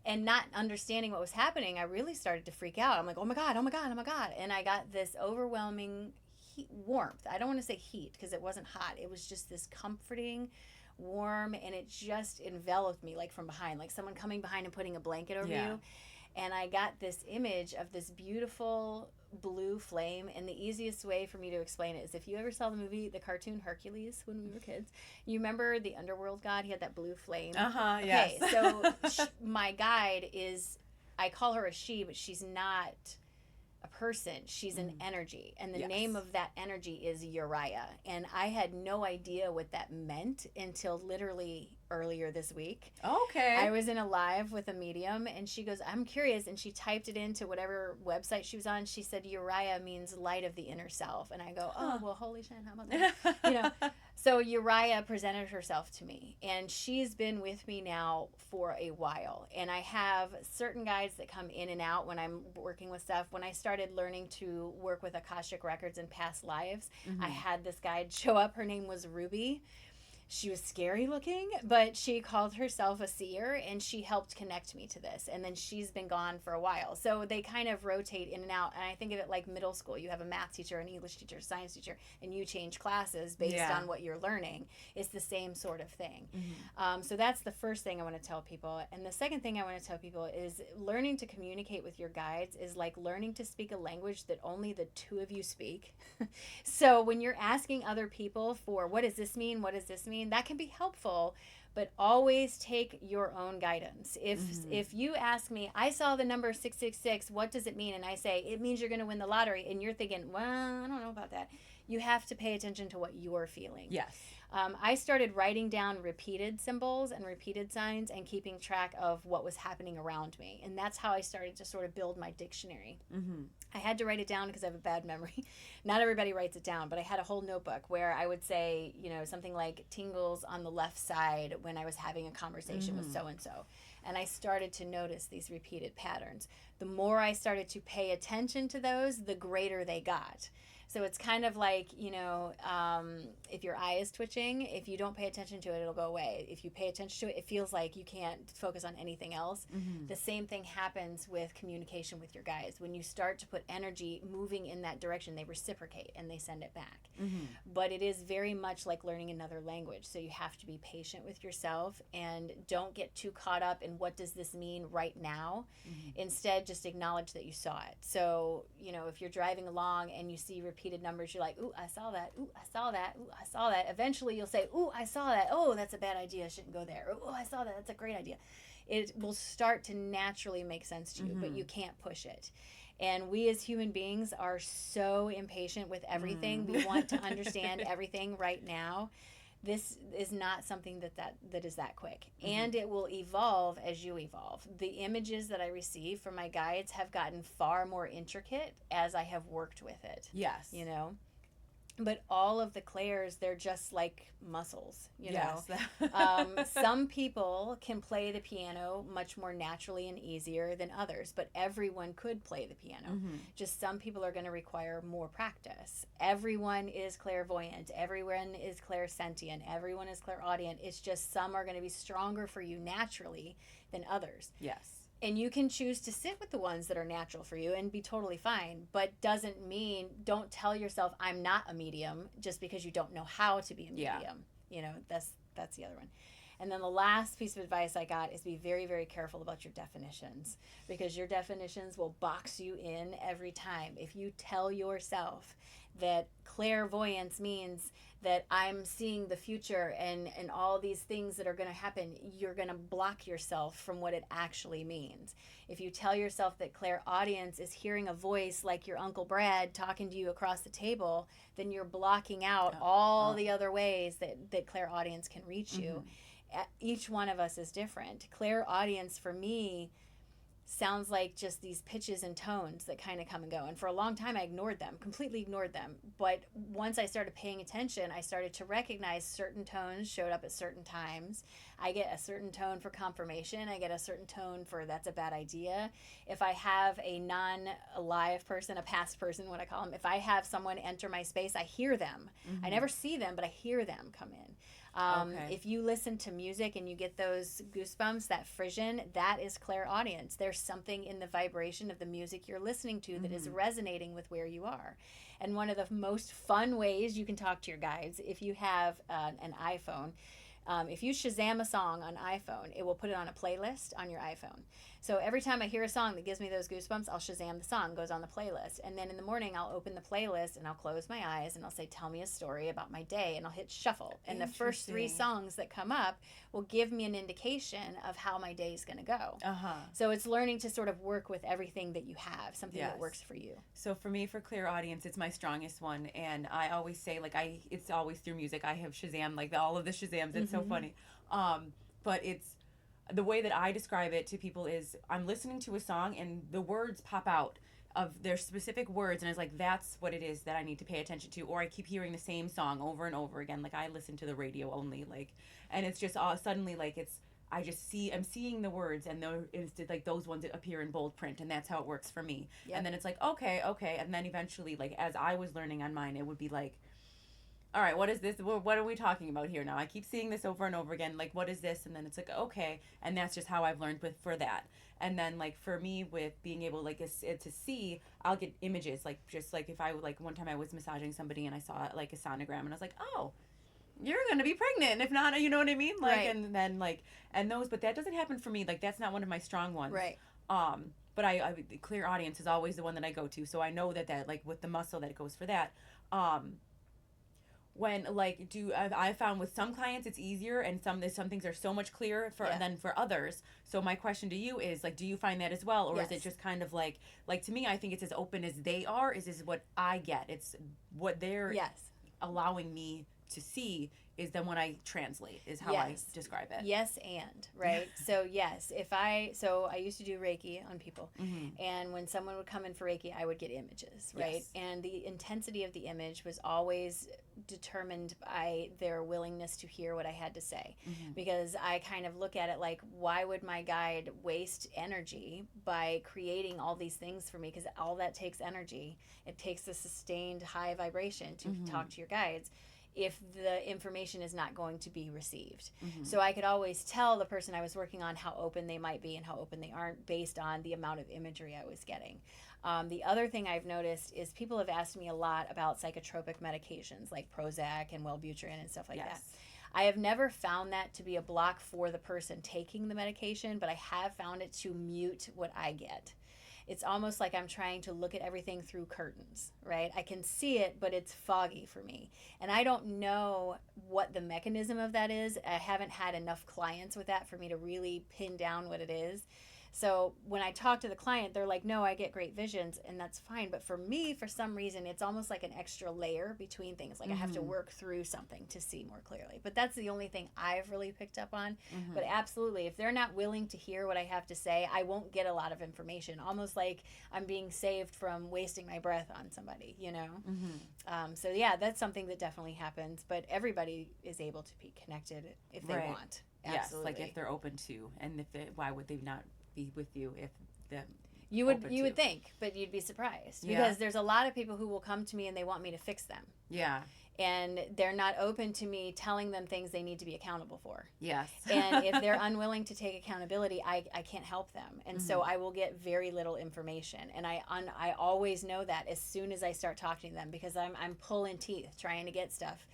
and not understanding what was happening. I really started to freak out. I'm like, "Oh my God, oh my God, oh my God." And I got this overwhelming warmth. I don't want to say heat because it wasn't hot. It was just this comforting, warm, and it just enveloped me like from behind, like someone coming behind and putting a blanket over you. And I got this image of this beautiful blue flame. And the easiest way for me to explain it is if you ever saw the cartoon Hercules when we were kids, you remember the underworld god? He had that blue flame. Yes. Okay, so my guide is, I call her a she, but she's not a person. She's an energy. And the name of that energy is Uriah. And I had no idea what that meant until literally earlier this week. Okay. I was in a live with a medium and she goes, "I'm curious." And she typed it into whatever website she was on. She said Uriah means light of the inner self. And I go, "Oh, well, holy shit, how about that?" So Uriah presented herself to me and she's been with me now for a while. And I have certain guides that come in and out when I'm working with stuff. When I started learning to work with Akashic records and past lives, I had this guide show up. Her name was Ruby. She was scary looking, but she called herself a seer and she helped connect me to this. And then she's been gone for a while. So they kind of rotate in and out. And I think of it like middle school. You have a math teacher, an English teacher, a science teacher, and you change classes based on what you're learning. It's the same sort of thing. So that's the first thing I want to tell people. And the second thing I want to tell people is learning to communicate with your guides is like learning to speak a language that only the two of you speak. So when you're asking other people for what does this mean? What does this mean? That can be helpful, but always take your own guidance. If you ask me, "I saw the number 666, what does it mean?" And I say, "It means you're going to win the lottery," and you're thinking, "Well, I don't know about that." You have to pay attention to what you're feeling. Yes. I started writing down repeated symbols and repeated signs and keeping track of what was happening around me. And that's how I started to sort of build my dictionary. I had to write it down because I have a bad memory. Not everybody writes it down, but I had a whole notebook where I would say, something like tingles on the left side when I was having a conversation with so-and-so. And I started to notice these repeated patterns. The more I started to pay attention to those, the greater they got. So it's kind of like, if your eye is twitching, if you don't pay attention to it, it'll go away. If you pay attention to it, it feels like you can't focus on anything else. The same thing happens with communication with your guides. When you start to put energy moving in that direction, they reciprocate and they send it back. But it is very much like learning another language. So you have to be patient with yourself and don't get too caught up in what does this mean right now. Instead, just acknowledge that you saw it. So, if you're driving along and you see repeated numbers, you're like, "Ooh, I saw that. Ooh, I saw that. Ooh, I saw that." Eventually you'll say, "Ooh, I saw that. Oh, that's a bad idea. I shouldn't go there." "Oh, I saw that. That's a great idea." It will start to naturally make sense to you, but you can't push it. And we as human beings are so impatient with everything. We want to understand everything right now. This is not something that is that quick. And it will evolve as you evolve. The images that I receive from my guides have gotten far more intricate as I have worked with it. Yes. But all of the clairs, they're just like muscles, you know. Yes. Some people can play the piano much more naturally and easier than others, but everyone could play the piano. Mm-hmm. Just some people are going to require more practice. Everyone is clairvoyant, everyone is clairsentient, everyone is clairaudient. It's just some are going to be stronger for you naturally than others. Yes. And you can choose to sit with the ones that are natural for you and be totally fine, but doesn't mean, don't tell yourself I'm not a medium just because you don't know how to be a medium. Yeah. You know, that's the other one. And then the last piece of advice I got is be very, very careful about your definitions, because your definitions will box you in every time. If you tell yourself that clairvoyance means that I'm seeing the future and all these things that are going to happen, you're going to block yourself from what it actually means. If you tell yourself that clairaudience is hearing a voice like your Uncle Brad talking to you across the table, then you're blocking out all the other ways that clairaudience can reach you. Each one of us is different. Clairaudience for me sounds like just these pitches and tones that kind of come and go. And for a long time, I ignored them, completely ignored them. But once I started paying attention, I started to recognize certain tones showed up at certain times. I get a certain tone for confirmation. I get a certain tone for that's a bad idea. If I have a non-alive person, a past person, what I call them, if I have someone enter my space, I hear them. I never see them, but I hear them come in. If you listen to music and you get those goosebumps, that frisson, that is clairaudience. There's something in the vibration of the music you're listening to that is resonating with where you are. And one of the most fun ways you can talk to your guides, if you have an iPhone, if you Shazam a song on iPhone, it will put it on a playlist on your iPhone. So every time I hear a song that gives me those goosebumps, I'll Shazam the song, goes on the playlist. And then in the morning, I'll open the playlist and I'll close my eyes and I'll say, tell me a story about my day. And I'll hit shuffle. And the first 3 songs that come up will give me an indication of how my day is going to go. So it's learning to sort of work with everything that you have, something that works for you. So for me, for clairaudience, it's my strongest one. And I always say, like, it's always through music. I have Shazam, like all of the Shazams. It's so funny. But it's, the way that I describe it to people is I'm listening to a song and the words pop out of their specific words, and it's like, that's what it is that I need to pay attention to. Or I keep hearing the same song over and over again. Like I listen to the radio only, like, and it's just suddenly like I'm seeing the words, and it's like those ones that appear in bold print, and that's how it works for me. And then it's like, okay, and then eventually, like as I was learning on mine, it would be like, all right, what is this? What are we talking about here now? I keep seeing this over and over again. Like, what is this? And then it's like, okay. And that's just how I've learned for that. And then, like, for me, with being able, like, to see, I'll get images. Like, just, like, if I, like, one time I was massaging somebody and I saw, like, a sonogram. And I was like, oh, you're going to be pregnant. And if not, you know what I mean? Like, and then, like, but that doesn't happen for me. Like, that's not one of my strong ones. Right. But clairaudience is always the one that I go to. So I know that, like, with the muscle that it goes for that. When like I found with some clients it's easier, and some things are so much clearer than for others. So my question to you is, like, do you find that as well, or is it just kind of like to me, I think it's as open as they are is what I get. It's what they're allowing me to see is then when I translate is how I describe it. Yes, and right. So I used to do Reiki on people, and when someone would come in for Reiki, I would get images, right? And the intensity of the image was always determined by their willingness to hear what I had to say, because I kind of look at it like, why would my guide waste energy by creating all these things for me? Because all that takes energy. It takes a sustained high vibration to talk to your guides if the information is not going to be received. So I could always tell the person I was working on how open they might be and how open they aren't based on the amount of imagery I was getting. The other thing I've noticed is people have asked me a lot about psychotropic medications like Prozac and Wellbutrin and stuff like that. I have never found that to be a block for the person taking the medication, but I have found it to mute what I get. It's almost like I'm trying to look at everything through curtains, right? I can see it, but it's foggy for me. And I don't know what the mechanism of that is. I haven't had enough clients with that for me to really pin down what it is. So when I talk to the client, they're like, no, I get great visions, and that's fine. But for me, for some reason, it's almost like an extra layer between things. Like I have to work through something to see more clearly. But that's the only thing I've really picked up on. But absolutely, if they're not willing to hear what I have to say, I won't get a lot of information. Almost like I'm being saved from wasting my breath on somebody, you know? So yeah, that's something that definitely happens. But everybody is able to be connected if they want. Absolutely. Yes, like if they're open to, and why would they not be with you if the you would think, but you'd be surprised because there's a lot of people who will come to me and they want me to fix them. Yeah. And they're not open to me telling them things they need to be accountable for. Yes. And if they're unwilling to take accountability, I can't help them. And so I will get very little information. And I always know that as soon as I start talking to them, because I'm pulling teeth trying to get stuff.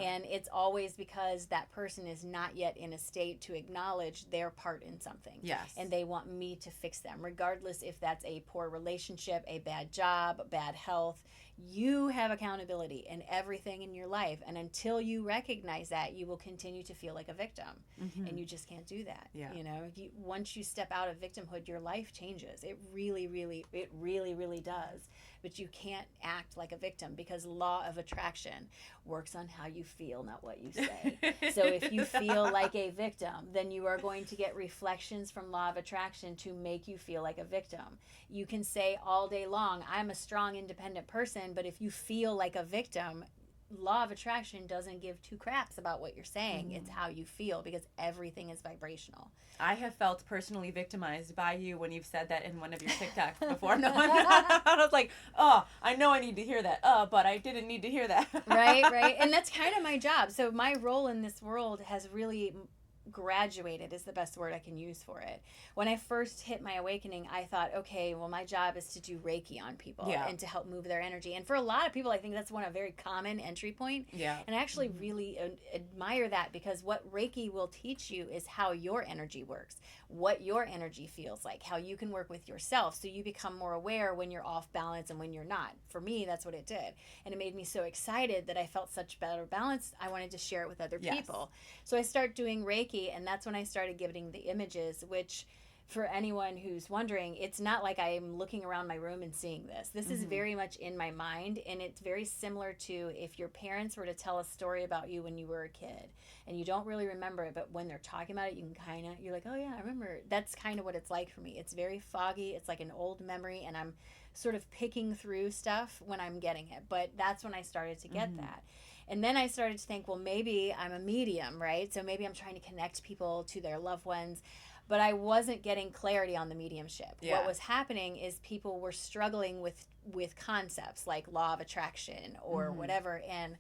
And it's always because that person is not yet in a state to acknowledge their part in something. Yes. And they want me to fix them, regardless if that's a poor relationship, a bad job, bad health. You have accountability in everything in your life, and until you recognize that, you will continue to feel like a victim, and you just can't do that. You know, once you step out of victimhood, your life changes. It really, really does. But you can't act like a victim, because law of attraction works on how you feel, not what you say. So if you feel like a victim, then you are going to get reflections from law of attraction to make you feel like a victim. You can say all day long, I'm a strong, independent person, but if you feel like a victim, law of attraction doesn't give two craps about what you're saying. It's how you feel, because everything is vibrational. I have felt personally victimized by you when you've said that in one of your TikToks before. No, I was like, oh, I know I need to hear that. But I didn't need to hear that. Right. And that's kind of my job. So my role in this world has really graduated, is the best word I can use for it. When I first hit my awakening, I thought, okay, well, my job is to do Reiki on people and to help move their energy. And for a lot of people, I think that's a very common entry point. Yeah. And I actually really admire that, because what Reiki will teach you is how your energy works, what your energy feels like, how you can work with yourself, so you become more aware when you're off balance and when you're not. For me, that's what it did. And it made me so excited that I felt such better balance. I wanted to share it with other people. So I started doing Reiki, and that's when I started getting the images, which, for anyone who's wondering, it's not like I'm looking around my room and seeing this. This is very much in my mind, and it's very similar to if your parents were to tell a story about you when you were a kid, and you don't really remember it, but when they're talking about it, you can you're like, oh yeah, I remember. That's kind of what it's like for me. It's very foggy. It's like an old memory, and I'm sort of picking through stuff when I'm getting it. But that's when I started to get that. And then I started to think, well, maybe I'm a medium, right? So maybe I'm trying to connect people to their loved ones. But I wasn't getting clarity on the mediumship. Yeah. What was happening is people were struggling with concepts like law of attraction or whatever. And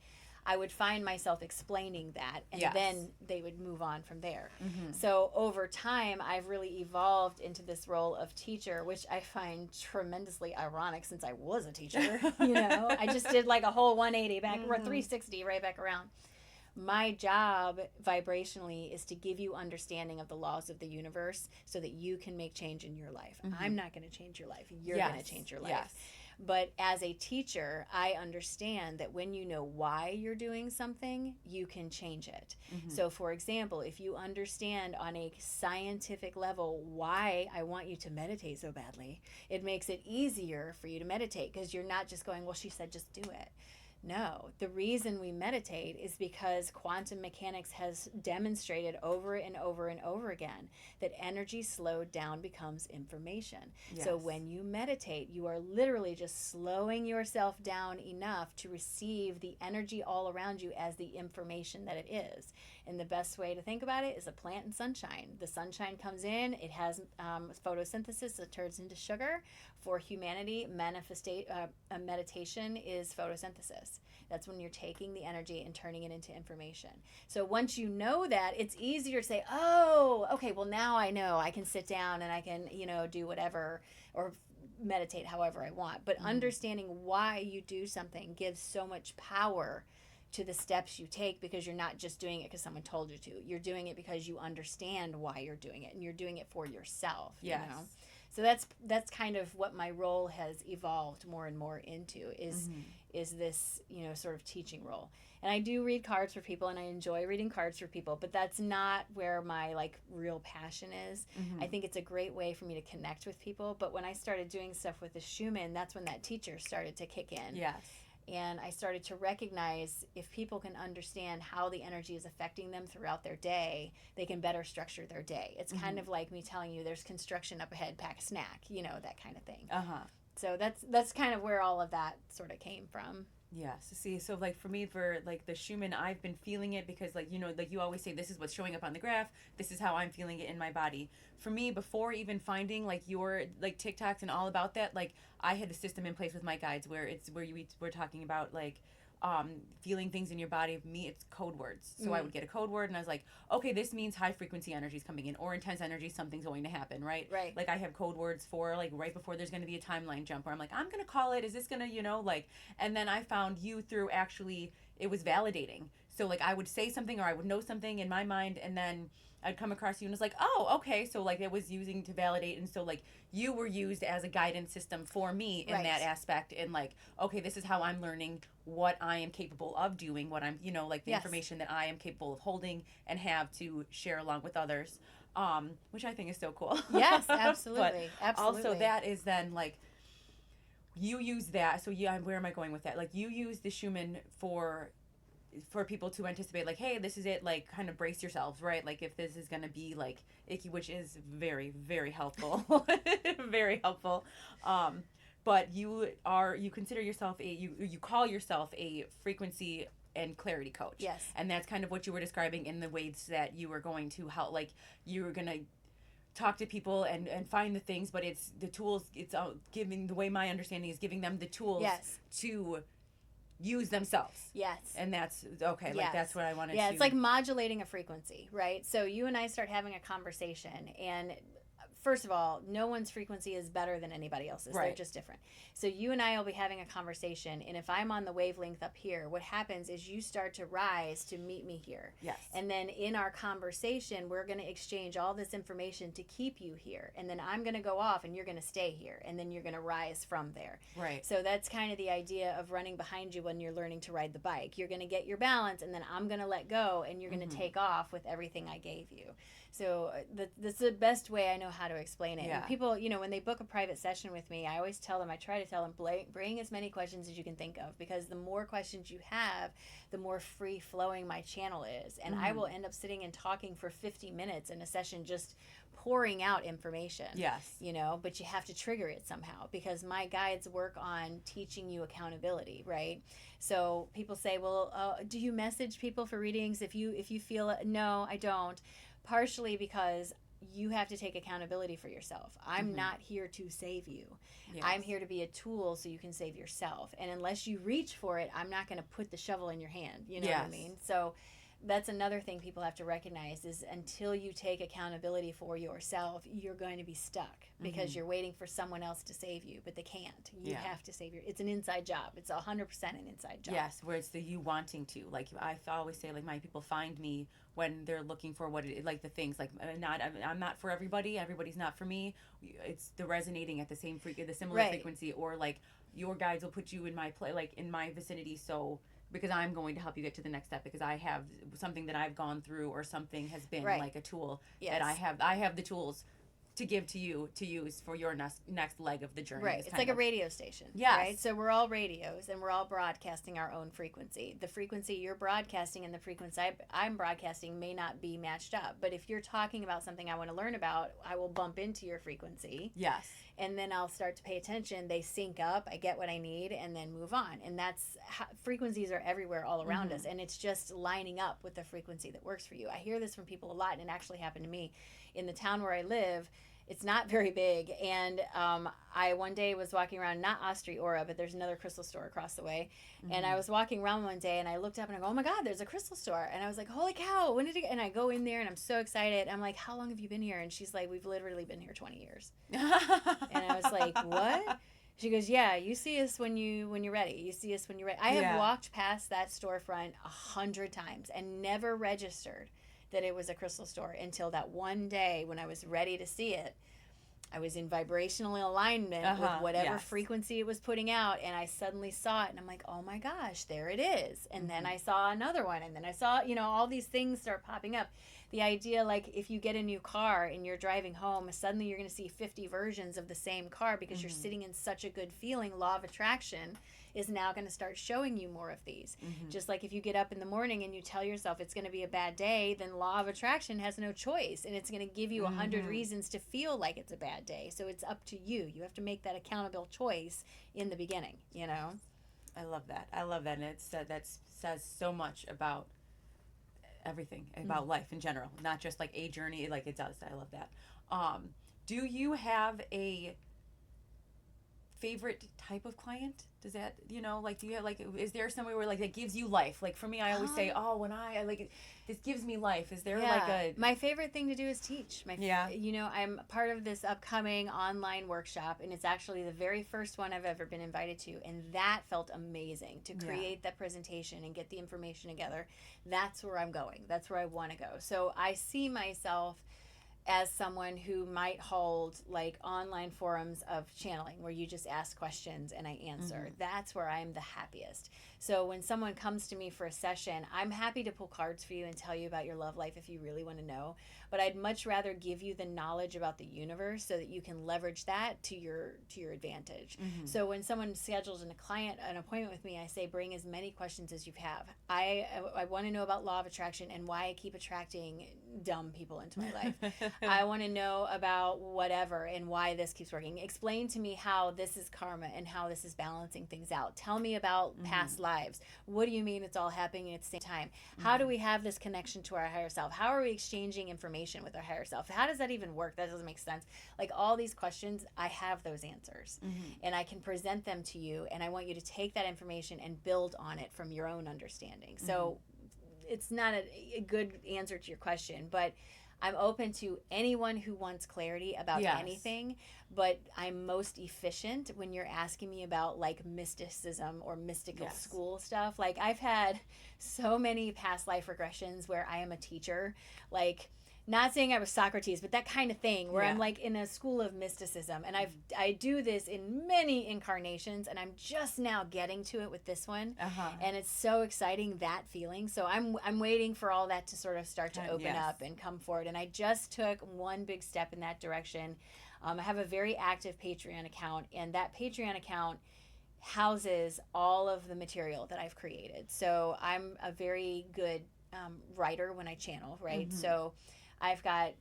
I would find myself explaining that, and then they would move on from there. So over time, I've really evolved into this role of teacher, which I find tremendously ironic, since I was a teacher. You know, I just did like a whole 180 back, or 360 right back around. My job vibrationally is to give you understanding of the laws of the universe so that you can make change in your life. I'm not going to change your life. You're going to change your life. Yes. But as a teacher, I understand that when you know why you're doing something, you can change it. So, for example, if you understand on a scientific level why I want you to meditate so badly, it makes it easier for you to meditate, because you're not just going, well, she said just do it. No, the reason we meditate is because quantum mechanics has demonstrated over and over and over again that energy slowed down becomes information. Yes. So when you meditate, you are literally just slowing yourself down enough to receive the energy all around you as the information that it is. And the best way to think about it is a plant in sunshine. The sunshine comes in, it has photosynthesis that turns into sugar. For humanity, meditation is photosynthesis. That's when you're taking the energy and turning it into information. So once you know that, it's easier to say, oh, okay, well now I know I can sit down and I can, do whatever, or meditate however I want. But understanding why you do something gives so much power to the steps you take, because you're not just doing it because someone told you to. You're doing it because you understand why you're doing it, and you're doing it for yourself. Yes. You know? So that's kind of what my role has evolved more and more into is this, sort of teaching role. And I do read cards for people, and I enjoy reading cards for people, but that's not where my like real passion is. I think it's a great way for me to connect with people. But when I started doing stuff with the Schumann, that's when that teacher started to kick in. Yes. And I started to recognize if people can understand how the energy is affecting them throughout their day, they can better structure their day. It's kind of like me telling you there's construction up ahead, pack a snack, that kind of thing. So that's kind of where all of that sort of came from. Yes. See, so like for me, for like the Schumann, I've been feeling it because like, like you always say, this is what's showing up on the graph. This is how I'm feeling it in my body. For me, before even finding like your like TikToks and all about that, like I had a system in place with my guides where we're talking about like feeling things in your body. For me, it's code words. So I would get a code word and I was like, okay, this means high frequency energy is coming in, or intense energy, something's going to happen, right? Right. Like I have code words for like right before there's going to be a timeline jump where I'm like, I'm going to call it, is this going to, like, and then I found you through actually, it was validating. So like I would say something or I would know something in my mind, and then I'd come across you and it's like, oh, okay. So like it was using to validate. And so like you were used as a guidance system for me in that aspect. And like, okay, this is how I'm learning what I am capable of doing, what I'm, like the information that I am capable of holding and have to share along with others, which I think is so cool. Yes, absolutely. But also that is then like, you use that. So yeah, where am I going with that? Like you use the Schumann for people to anticipate, like, hey, this is it, like kind of brace yourselves, right? Like if this is going to be like icky, which is very, very helpful. Very helpful. But you consider yourself you call yourself a frequency and clarity coach. Yes. And that's kind of what you were describing in the ways that you were going to help, like you were going to talk to people and find the things, but it's the tools, it's giving, the way my understanding is giving them the tools to use themselves. Yes. And that's okay. Like that's what I wanted to. Yeah, it's like modulating a frequency, right? So you and I start having a conversation, and first of all, no one's frequency is better than anybody else's. Right. They're just different. So you and I will be having a conversation, and if I'm on the wavelength up here, what happens is you start to rise to meet me here. Yes. And then in our conversation, we're going to exchange all this information to keep you here. And then I'm going to go off and you're going to stay here. And then you're going to rise from there. Right. So that's kind of the idea of running behind you when you're learning to ride the bike. You're going to get your balance, and then I'm going to let go, and you're going to take off with everything I gave you. So that's the best way I know how to explain it. Yeah. And people, when they book a private session with me, I always tell them, I try to tell them, bring as many questions as you can think of, because the more questions you have, the more free flowing my channel is. And I will end up sitting and talking for 50 minutes in a session, just pouring out information. Yes. But you have to trigger it somehow, because my guides work on teaching you accountability, right? So people say, well, do you message people for readings if you feel it? No, I don't. Partially because you have to take accountability for yourself. I'm not here to save you. Yes. I'm here to be a tool so you can save yourself. And unless you reach for it, I'm not going to put the shovel in your hand. You know what I mean? So that's another thing people have to recognize, is until you take accountability for yourself, you're going to be stuck, because you're waiting for someone else to save you, but they can't. You have to save it's an inside job. It's 100% an inside job. Yes, where it's the you wanting to. Like I always say, like my people find me when they're looking for what it, like the things, like I'm not for everybody. Everybody's not for me. It's the resonating at the same the similar frequency, or like your guides will put you in my like in my vicinity, so because I'm going to help you get to the next step, because I have something that I've gone through, or something has been like a tool that I have the tools to give to you to use for your next leg of the journey. Right. It's like a radio station. Yes. Right? So we're all radios, and we're all broadcasting our own frequency. The frequency you're broadcasting and the frequency I'm broadcasting may not be matched up. But if you're talking about something I want to learn about, I will bump into your frequency. Yes. And then I'll start to pay attention. They sync up. I get what I need, and then move on. And that's how, frequencies are everywhere all around us. And it's just lining up with the frequency that works for you. I hear this from people a lot, and it actually happened to me in the town where I live. It's not very big, and I one day was walking around, not Austria, but there's another crystal store across the way, and I was walking around one day, and I looked up, and I go, oh my God, there's a crystal store, and I was like, holy cow, when did it? And I go in there, and I'm so excited. I'm like, how long have you been here? And she's like, we've literally been here 20 years. And I was like, what? She goes, yeah, you see us when you're ready. You see us when you're ready. I have walked past that storefront 100 times and never registered that it was a crystal store until that one day when I was ready to see it. I was in vibrational alignment with whatever frequency it was putting out, and I suddenly saw it, and I'm like, oh my gosh, there it is. And then I saw another one, and then I saw, all these things start popping up. The idea, like, if you get a new car and you're driving home, suddenly you're going to see 50 versions of the same car because you're sitting in such a good feeling. Law of attraction is now going to start showing you more of these. Just like if you get up in the morning and you tell yourself it's going to be a bad day, then law of attraction has no choice, and it's going to give you 100 reasons to feel like it's a bad day. So it's up to you. You have to make that accountable choice in the beginning, I love that. And that says so much about everything, about life in general, not just like a journey, like it does. I love that. Do you have a favorite type of client? Does that, do you have, like, is there somewhere where, like, that gives you life? Like, for me, I always say, when I like it, this gives me life. Is there my favorite thing to do is teach. I'm part of this upcoming online workshop, and it's actually the very first one I've ever been invited to, and that felt amazing to create that presentation and get the information together. That's where I'm going. That's where I want to go. So I see myself as someone who might hold like online forums of channeling where you just ask questions and I answer. That's where I'm the happiest. So when someone comes to me for a session, I'm happy to pull cards for you and tell you about your love life if you really want to know. But I'd much rather give you the knowledge about the universe so that you can leverage that to your advantage. So when someone schedules an appointment with me, I say bring as many questions as you have. I want to know about law of attraction and why I keep attracting dumb people into my life. I want to know about whatever and why this keeps working. Explain to me how this is karma and how this is balancing things out. Tell me about past lives. What do you mean it's all happening at the same time? How do we have this connection to our higher self? How are we exchanging information with our higher self? How does that even work? That doesn't make sense. Like all these questions, I have those answers and I can present them to you, and I want you to take that information and build on it from your own understanding. So it's not a good answer to your question, but I'm open to anyone who wants clarity about anything, but I'm most efficient when you're asking me about like mysticism or mystical school stuff. Like I've had so many past life regressions where I am a teacher, like not saying I was Socrates, but that kind of thing where I'm like in a school of mysticism, and I do this in many incarnations, and I'm just now getting to it with this one, and it's so exciting, that feeling. So I'm waiting for all that to sort of start to open up and come forward, and I just took one big step in that direction. I have a very active Patreon account, and that Patreon account houses all of the material that I've created. So I'm a very good writer when I channel, right? So I've got,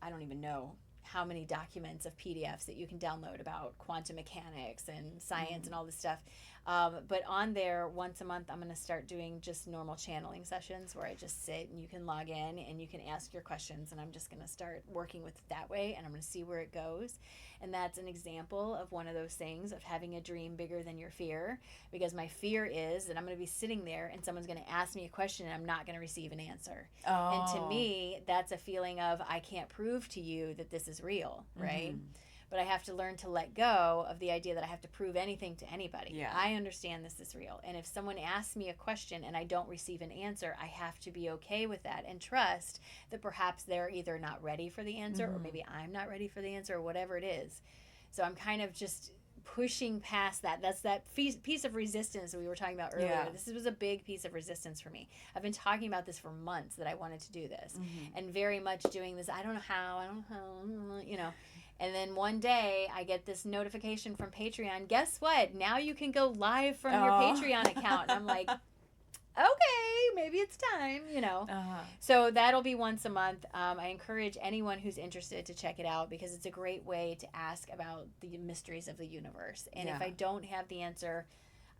I don't even know how many documents of PDFs that you can download about quantum mechanics and science and all this stuff. But on there, once a month, I'm going to start doing just normal channeling sessions where I just sit and you can log in and you can ask your questions, and I'm just going to start working with it that way, and I'm going to see where it goes. And that's an example of one of those things of having a dream bigger than your fear, because my fear is that I'm going to be sitting there and someone's going to ask me a question and I'm not going to receive an answer. And to me, that's a feeling of I can't prove to you that this is real, right? But I have to learn to let go of the idea that I have to prove anything to anybody. I understand this is real. And if someone asks me a question and I don't receive an answer, I have to be okay with that and trust that perhaps they're either not ready for the answer or maybe I'm not ready for the answer or whatever it is. So I'm kind of just pushing past that. That's that piece of resistance that we were talking about earlier. This was a big piece of resistance for me. I've been talking about this for months, that I wanted to do this, and very much doing this. I don't know how, you know. And then one day I get this notification from Patreon. Guess what? Now you can go live from your Patreon account. And I'm like, okay, maybe it's time, you know. So that'll be once a month. I encourage anyone who's interested to check it out, because it's a great way to ask about the mysteries of the universe. And if I don't have the answer,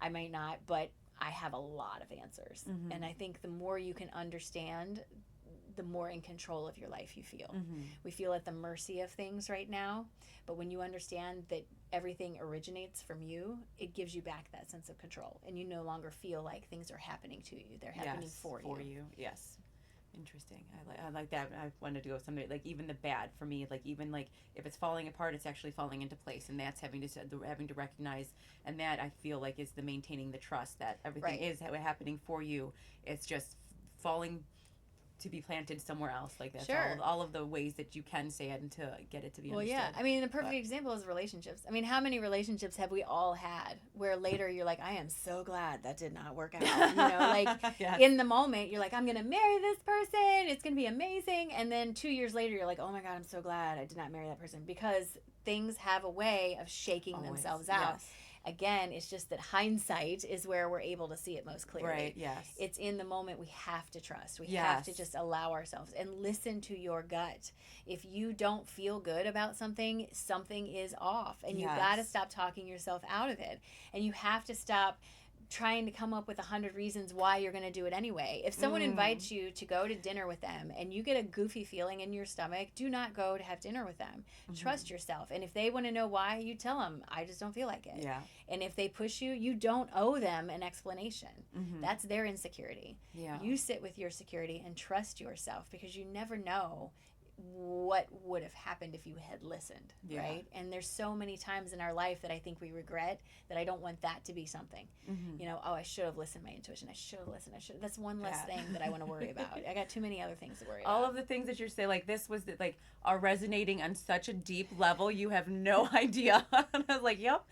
I might not, but I have a lot of answers. And I think the more you can understand, the more in control of your life you feel. We feel at the mercy of things right now, but when you understand that everything originates from you, it gives you back that sense of control, and you no longer feel like things are happening to you. They're happening for you. Yes. Interesting. I like that. I wanted to go with somebody, like, even the bad for me, like, even like if it's falling apart, it's actually falling into place, and that's having to recognize, and that I feel like is the maintaining the trust that everything is happening for you. It's just falling to be planted somewhere else. Like that's Sure. all of the ways that you can say it and to get it to be Well, understood. yeah. I mean, a perfect example is relationships. I mean, how many relationships have we all had where later you're like, I am so glad that did not work out. You know, like Yes. in the moment, you're like, I'm going to marry this person. It's going to be amazing. And then 2 years later, you're like, oh my God, I'm so glad I did not marry that person, because things have a way of shaking Always. themselves out. Yes. Again, it's just that hindsight is where we're able to see it most clearly. Right, yes. It's in the moment we have to trust. We Yes. have to just allow ourselves and listen to your gut. If you don't feel good about something, something is off. And you Yes. got to stop talking yourself out of it. And you have to stop trying to come up with 100 reasons why you're going to do it anyway. If someone invites you to go to dinner with them and you get a goofy feeling in your stomach, do not go to have dinner with them. Trust yourself. And if they want to know why, you tell them, I just don't feel like it. Yeah. And if they push you, you don't owe them an explanation. That's their insecurity. Yeah. You sit with your security and trust yourself, because you never know what would have happened if you had listened, Yeah. right? And there's so many times in our life that I think we regret, that I don't want that to be something. You know, oh, I should have listened to my intuition. I should have listened. That's one less Yeah. thing that I want to worry about. I got too many other things to worry All about. of the things that you're saying, like this was like are resonating on such a deep level. You have no idea. And I was like, yep,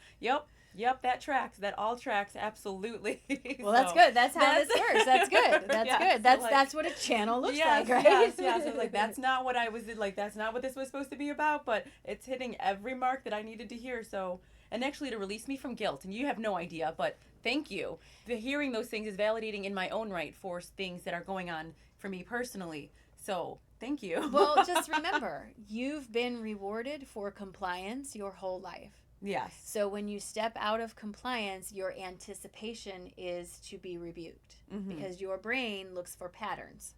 that tracks. That all tracks absolutely. Well, that's good. That's how this works. That's good. That's Yeah, good. That's so, like, that's what a channel looks yes, like, right? Yes. So like that's not what I was like. That's not what this was supposed to be about. But it's hitting every mark that I needed to hear. So, and actually to release me from guilt. And you have no idea, but thank you. The hearing those things is validating in my own right for things that are going on for me personally. So thank you. Well, just remember, you've been rewarded for compliance your whole life. Yes. So when you step out of compliance, your anticipation is to be rebuked, because your brain looks for patterns.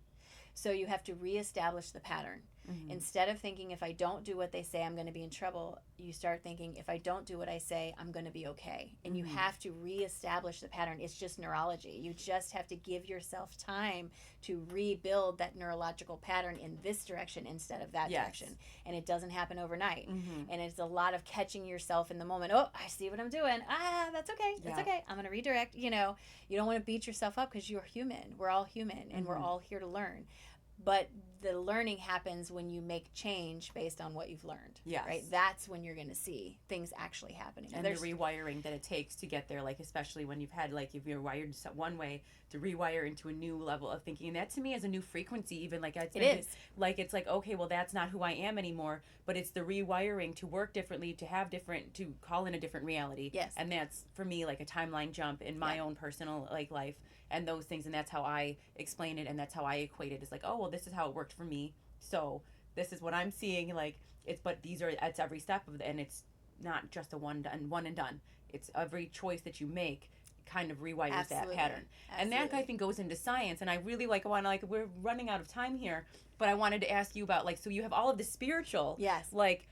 So you have to reestablish the pattern. Instead of thinking, if I don't do what they say, I'm going to be in trouble, you start thinking, if I don't do what I say, I'm going to be okay. And you have to reestablish the pattern. It's just neurology. You just have to give yourself time to rebuild that neurological pattern in this direction instead of that direction. And it doesn't happen overnight. And it's a lot of catching yourself in the moment. Oh, I see what I'm doing. That's okay. That's okay. I'm going to redirect. You know, you don't want to beat yourself up, because you're human. We're all human, and we're all here to learn. But the learning happens when you make change based on what you've learned. Yes. Right? That's when you're going to see things actually happening. And the rewiring that it takes to get there, like especially when you've had, like, if you're wired one way, to rewire into a new level of thinking. And that to me is a new frequency, even like it is. Like it's like, okay, well that's not who I am anymore, but it's the rewiring to work differently, to have different, to call in a different reality. Yes. And that's for me like a timeline jump in my own personal like life and those things, and that's how I explain it, and that's how I equate it. It's like, oh well, this is how it worked for me, so this is what I'm seeing. Like it's it's every step of it, and it's not just a one and done. It's every choice that you make kind of rewires that pattern. And that I think goes into science, and I really we're running out of time here, but I wanted to ask you about, like, so you have all of the spiritual, like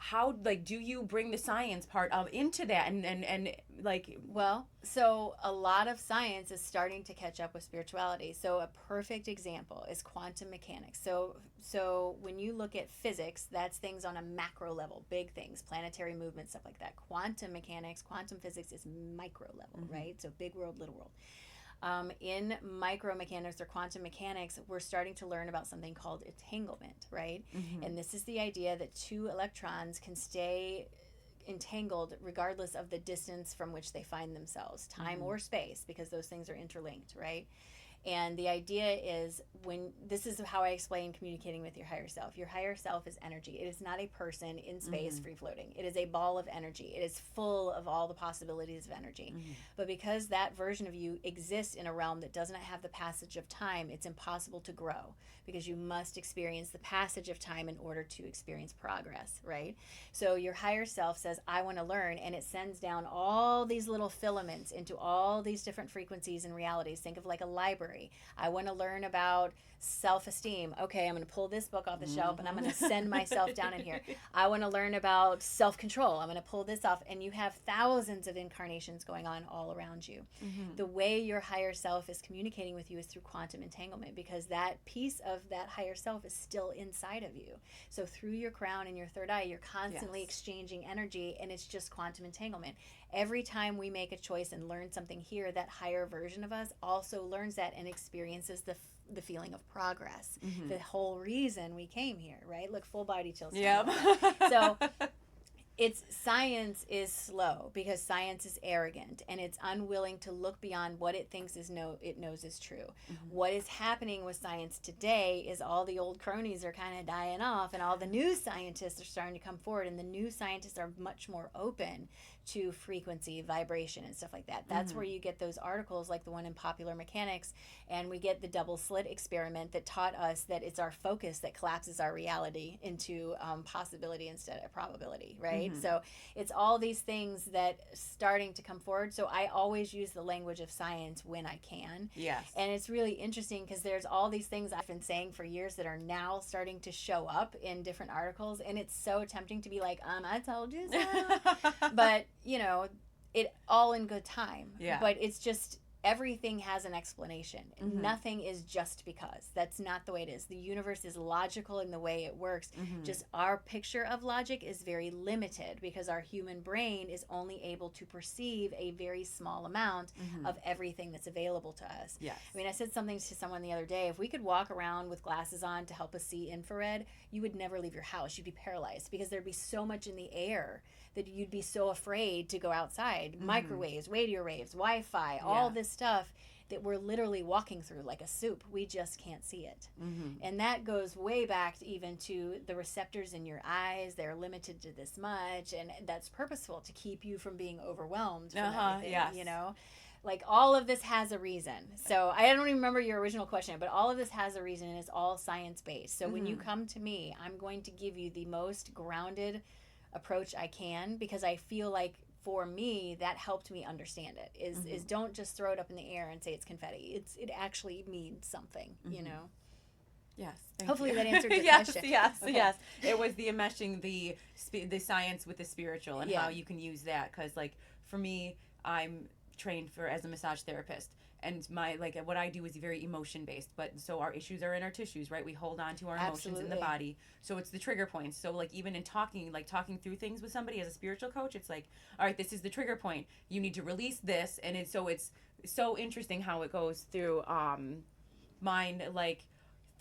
how, like, do you bring the science part of into that and like, well, so a lot of science is starting to catch up with spirituality. So a perfect example is quantum mechanics. So when you look at physics, that's things on a macro level, big things, planetary movement, stuff like that. Quantum mechanics, quantum physics is micro level, right? So big world, little world. In micromechanics or quantum mechanics, we're starting to learn about something called entanglement, right? And this is the idea that two electrons can stay entangled regardless of the distance from which they find themselves, time or space, because those things are interlinked, right? And the idea is, this is how I explain communicating with your higher self. Your higher self is energy. It is not a person in space free floating. It is a ball of energy. It is full of all the possibilities of energy. But because that version of you exists in a realm that does not have the passage of time, it's impossible to grow, because you must experience the passage of time in order to experience progress, right? So your higher self says, I want to learn, and it sends down all these little filaments into all these different frequencies and realities. Think of like a library. I want to learn about self-esteem. Okay, I'm going to pull this book off the shelf and I'm going to send myself down in here. I want to learn about self-control. I'm going to pull this off. And you have thousands of incarnations going on all around you. The way your higher self is communicating with you is through quantum entanglement, because that piece of that higher self is still inside of you. So through your crown and your third eye, you're constantly exchanging energy, and it's just quantum entanglement. Every time we make a choice and learn something here, that higher version of us also learns that and experiences the feeling of progress, Mm-hmm. the whole reason we came here, right? Look, full body chills. Yep. So it's science is slow because science is arrogant and it's unwilling to look beyond what it thinks it knows is true. Mm-hmm. What is happening with science today is all the old cronies are kind of dying off and all the new scientists are starting to come forward, and the new scientists are much more open to frequency, vibration, and stuff like that. That's where you get those articles like the one in Popular Mechanics, and we get the double slit experiment that taught us that it's our focus that collapses our reality into possibility instead of probability, right? So it's all these things that starting to come forward. So I always use the language of science when I can. Yes. And it's really interesting because there's all these things I've been saying for years that are now starting to show up in different articles, and it's so tempting to be like, I told you so. But it all in good time. Yeah. But it's just everything has an explanation. Nothing is just because. That's not the way it is. The universe is logical in the way it works. Just our picture of logic is very limited because our human brain is only able to perceive a very small amount of everything that's available to us. Yes. I mean, I said something to someone the other day. If we could walk around with glasses on to help us see infrared, you would never leave your house. You'd be paralyzed because there'd be so much in the air that you'd be so afraid to go outside. Microwaves, radio waves, Wi-Fi, all this stuff that we're literally walking through like a soup. We just can't see it. And that goes way back even to the receptors in your eyes. They're limited to this much, and that's purposeful to keep you from being overwhelmed from everything, yes. Like all of this has a reason. So I don't even remember your original question, but all of this has a reason, and it's all science-based. So when you come to me, I'm going to give you the most grounded approach I can, because I feel like for me that helped me understand it is don't just throw it up in the air and say it's confetti. It actually means something. Yes. Hopefully that answered your yes, question. Yes. Okay. Yes. It was the enmeshing the science with the spiritual and Yeah. how you can use that. Because like for me, I'm trained as a massage therapist. And my what I do is very emotion based, but so our issues are in our tissues, right? We hold on to our emotions in the body, so it's the trigger points. So like even in talking through things with somebody as a spiritual coach, it's like, all right, this is the trigger point. You need to release this, and it's so interesting how it goes through mind, like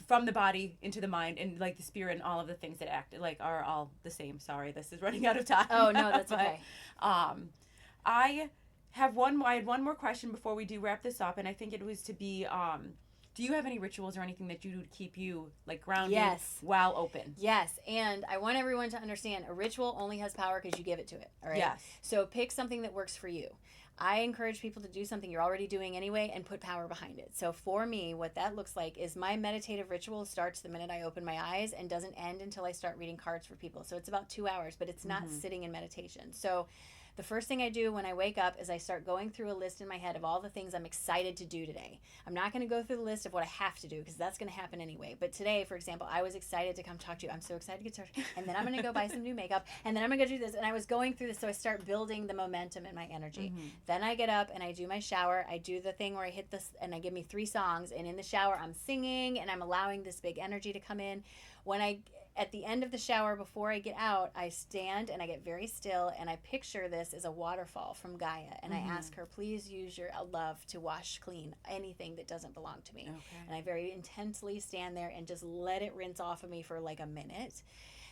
from the body into the mind, and like the spirit, and all of the things that act like are all the same. Sorry, this is running out of time. Oh no, that's okay. I had one more question before we do wrap this up, and I think it was to be do you have any rituals or anything that you do to keep you like grounded while open? Yes, and I want everyone to understand a ritual only has power because you give it to it, all right? Yes. So pick something that works for you. I encourage people to do something you're already doing anyway and put power behind it. So for me, what that looks like is my meditative ritual starts the minute I open my eyes and doesn't end until I start reading cards for people. So it's about 2 hours, but it's not sitting in meditation. So the first thing I do when I wake up is I start going through a list in my head of all the things I'm excited to do today. I'm not going to go through the list of what I have to do because that's going to happen anyway. But today, for example, I was excited to come talk to you. I'm so excited to get started. And then I'm going to go buy some new makeup. And then I'm going to go do this. And I was going through this, so I start building the momentum in my energy. Then I get up and I do my shower. I do the thing where I hit this and I give me 3 songs. And in the shower, I'm singing and I'm allowing this big energy to come in. At the end of the shower, before I get out, I stand and I get very still and I picture this as a waterfall from Gaia. And I ask her, please use your love to wash clean anything that doesn't belong to me. Okay. And I very intensely stand there and just let it rinse off of me for like a minute.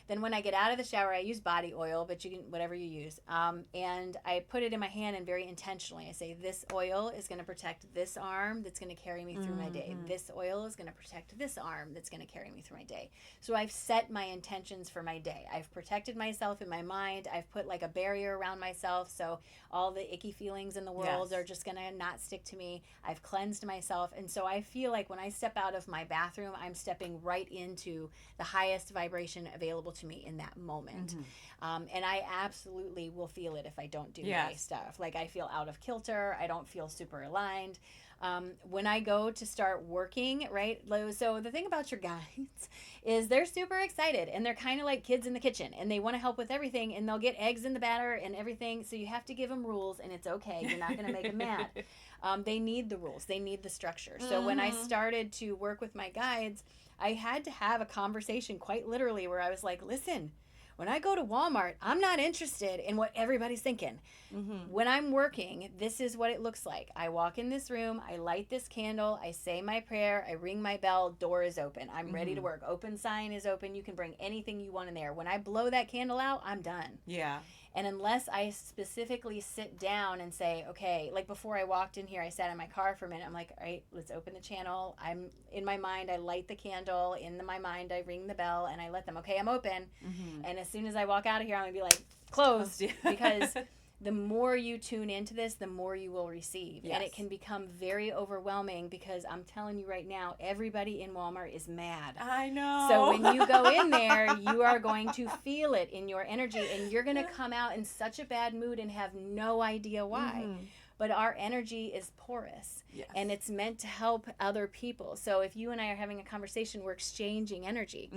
Then when I get out of the shower, I use body oil, but you can, whatever you use. And I put it in my hand and very intentionally, I say, this oil is going to protect this arm that's going to carry me through my day. This oil is going to protect this arm that's going to carry me through my day. So I've set my intentions for my day. I've protected myself in my mind. I've put like a barrier around myself. So all the icky feelings in the world are just going to not stick to me. I've cleansed myself. And so I feel like when I step out of my bathroom, I'm stepping right into the highest vibration available to me in that moment. And I absolutely will feel it if I don't do my stuff. Like I feel out of kilter. I don't feel super aligned. When I go to start working, right? So the thing about your guides is they're super excited and they're kind of like kids in the kitchen and they want to help with everything and they'll get eggs in the batter and everything. So you have to give them rules and it's okay. You're not going to make them mad. They need the rules. They need the structure. So when I started to work with my guides, I had to have a conversation quite literally where I was like, listen, when I go to Walmart, I'm not interested in what everybody's thinking. When I'm working, this is what it looks like. I walk in this room, I light this candle, I say my prayer, I ring my bell, door is open. I'm ready to work. Open sign is open. You can bring anything you want in there. When I blow that candle out, I'm done. Yeah. And unless I specifically sit down and say, okay, like before I walked in here, I sat in my car for a minute. I'm like, all right, let's open the channel. I'm in my mind, I light the candle. In my mind, I ring the bell and I let them, okay, I'm open. And as soon as I walk out of here, I'm going to be like, closed. Because the more you tune into this, the more you will receive. Yes. And it can become very overwhelming because I'm telling you right now, everybody in Walmart is mad. I know. So when you go in there, you are going to feel it in your energy and you're going to come out in such a bad mood and have no idea why. But our energy is porous. Yes. And it's meant to help other people. So if you and I are having a conversation, we're exchanging energy.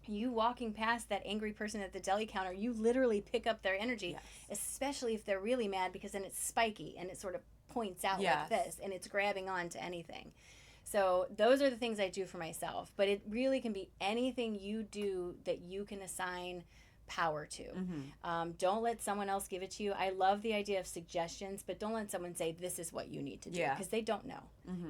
You walking past that angry person at the deli counter, you literally pick up their energy, especially if they're really mad, because then it's spiky and it sort of points out like this and it's grabbing on to anything. So those are the things I do for myself. But it really can be anything you do that you can assign power to. Don't let someone else give it to you. I love the idea of suggestions, but don't let someone say this is what you need to do, because they don't know.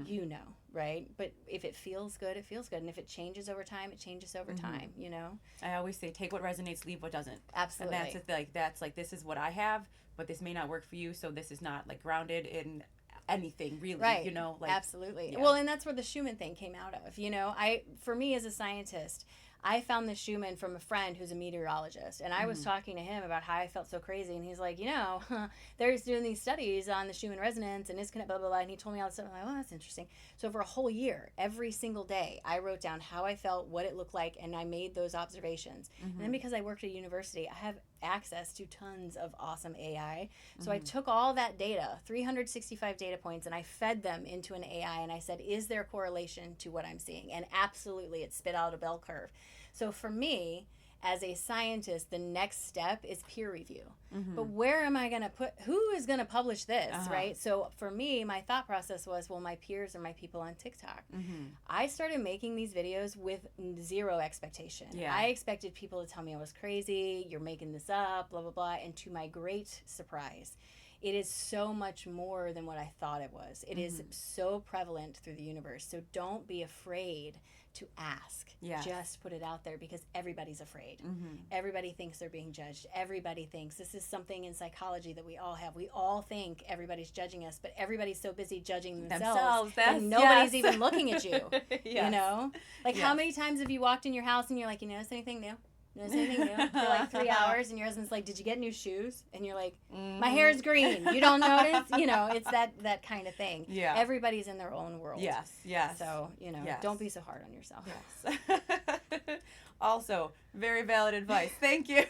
You know, right? But if it feels good, it feels good, and if it changes over time, it changes over time. You know, I always say, take what resonates, leave what doesn't. Absolutely. And that's like this is what I have, but this may not work for you, so this is not like grounded in anything really, right? You know, like Absolutely. Well, and that's where the Schumann thing came out of. You know, for me as a scientist, I found the Schumann from a friend who's a meteorologist, and I was talking to him about how I felt so crazy, and he's like, you know, they're doing these studies on the Schumann resonance and blah, blah, blah, and he told me all this stuff. I'm like, oh, that's interesting. So for a whole year, every single day, I wrote down how I felt, what it looked like, and I made those observations. And then because I worked at a university, I have access to tons of awesome AI. So I took all that data, 365 data points, and I fed them into an AI, and I said, is there correlation to what I'm seeing? And absolutely, it spit out a bell curve. So for me, as a scientist, the next step is peer review. But where am I going to who is going to publish this, right? So for me, my thought process was, well, my peers are my people on TikTok. I started making these videos with zero expectation. I expected people to tell me I was crazy, you're making this up, blah, blah, blah. And to my great surprise, it is so much more than what I thought it was. It is so prevalent through the universe. So don't be afraid to ask. Just put it out there, because everybody's afraid. Everybody thinks they're being judged. Everybody thinks this is something in psychology that we all have. We all think everybody's judging us, but everybody's so busy judging themselves that nobody's even looking at you. You know? Like how many times have you walked in your house and you're like, you notice anything new? Notice anything new? For like 3 hours, and your husband's like, did you get new shoes? And you're like, my hair's green. You don't notice? You know, it's that kind of thing. Everybody's in their own world. So, you know, don't be so hard on yourself. Also, very valid advice. Thank you.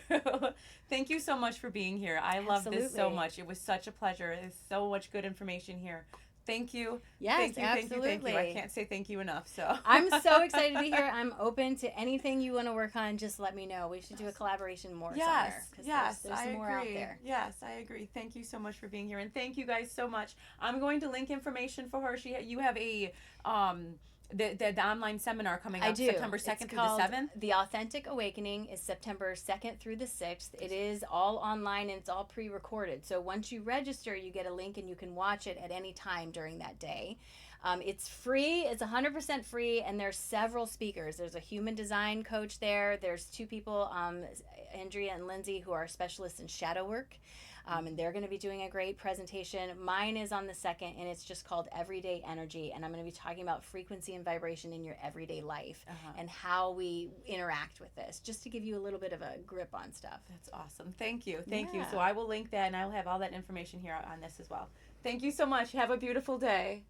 Thank you so much for being here. I love this so much. It was such a pleasure. There's so much good information here. Thank you. Yes, thank you, absolutely. Thank you. I can't say thank you enough. So I'm so excited to be here. I'm open to anything you want to work on. Just let me know. We should do a collaboration more somewhere. There's more out there. Yes, I agree. Thank you so much for being here, and thank you guys so much. I'm going to link information for her. You have a the online seminar coming up September 2nd through the 7th. The Authentic Awakening is September 2nd through the 6th. It is all online and it's all pre-recorded. So once you register, you get a link and you can watch it at any time during that day. It's free. It's 100% free, and there's several speakers. There's a human design coach there. There's two people, Andrea and Lindsay, who are specialists in shadow work. And they're going to be doing a great presentation. Mine is on the 2nd, and it's just called Everyday Energy. And I'm going to be talking about frequency and vibration in your everyday life and how we interact with this, just to give you a little bit of a grip on stuff. That's awesome. Thank you. Thank you. So I will link that, and I'll have all that information here on this as well. Thank you so much. Have a beautiful day.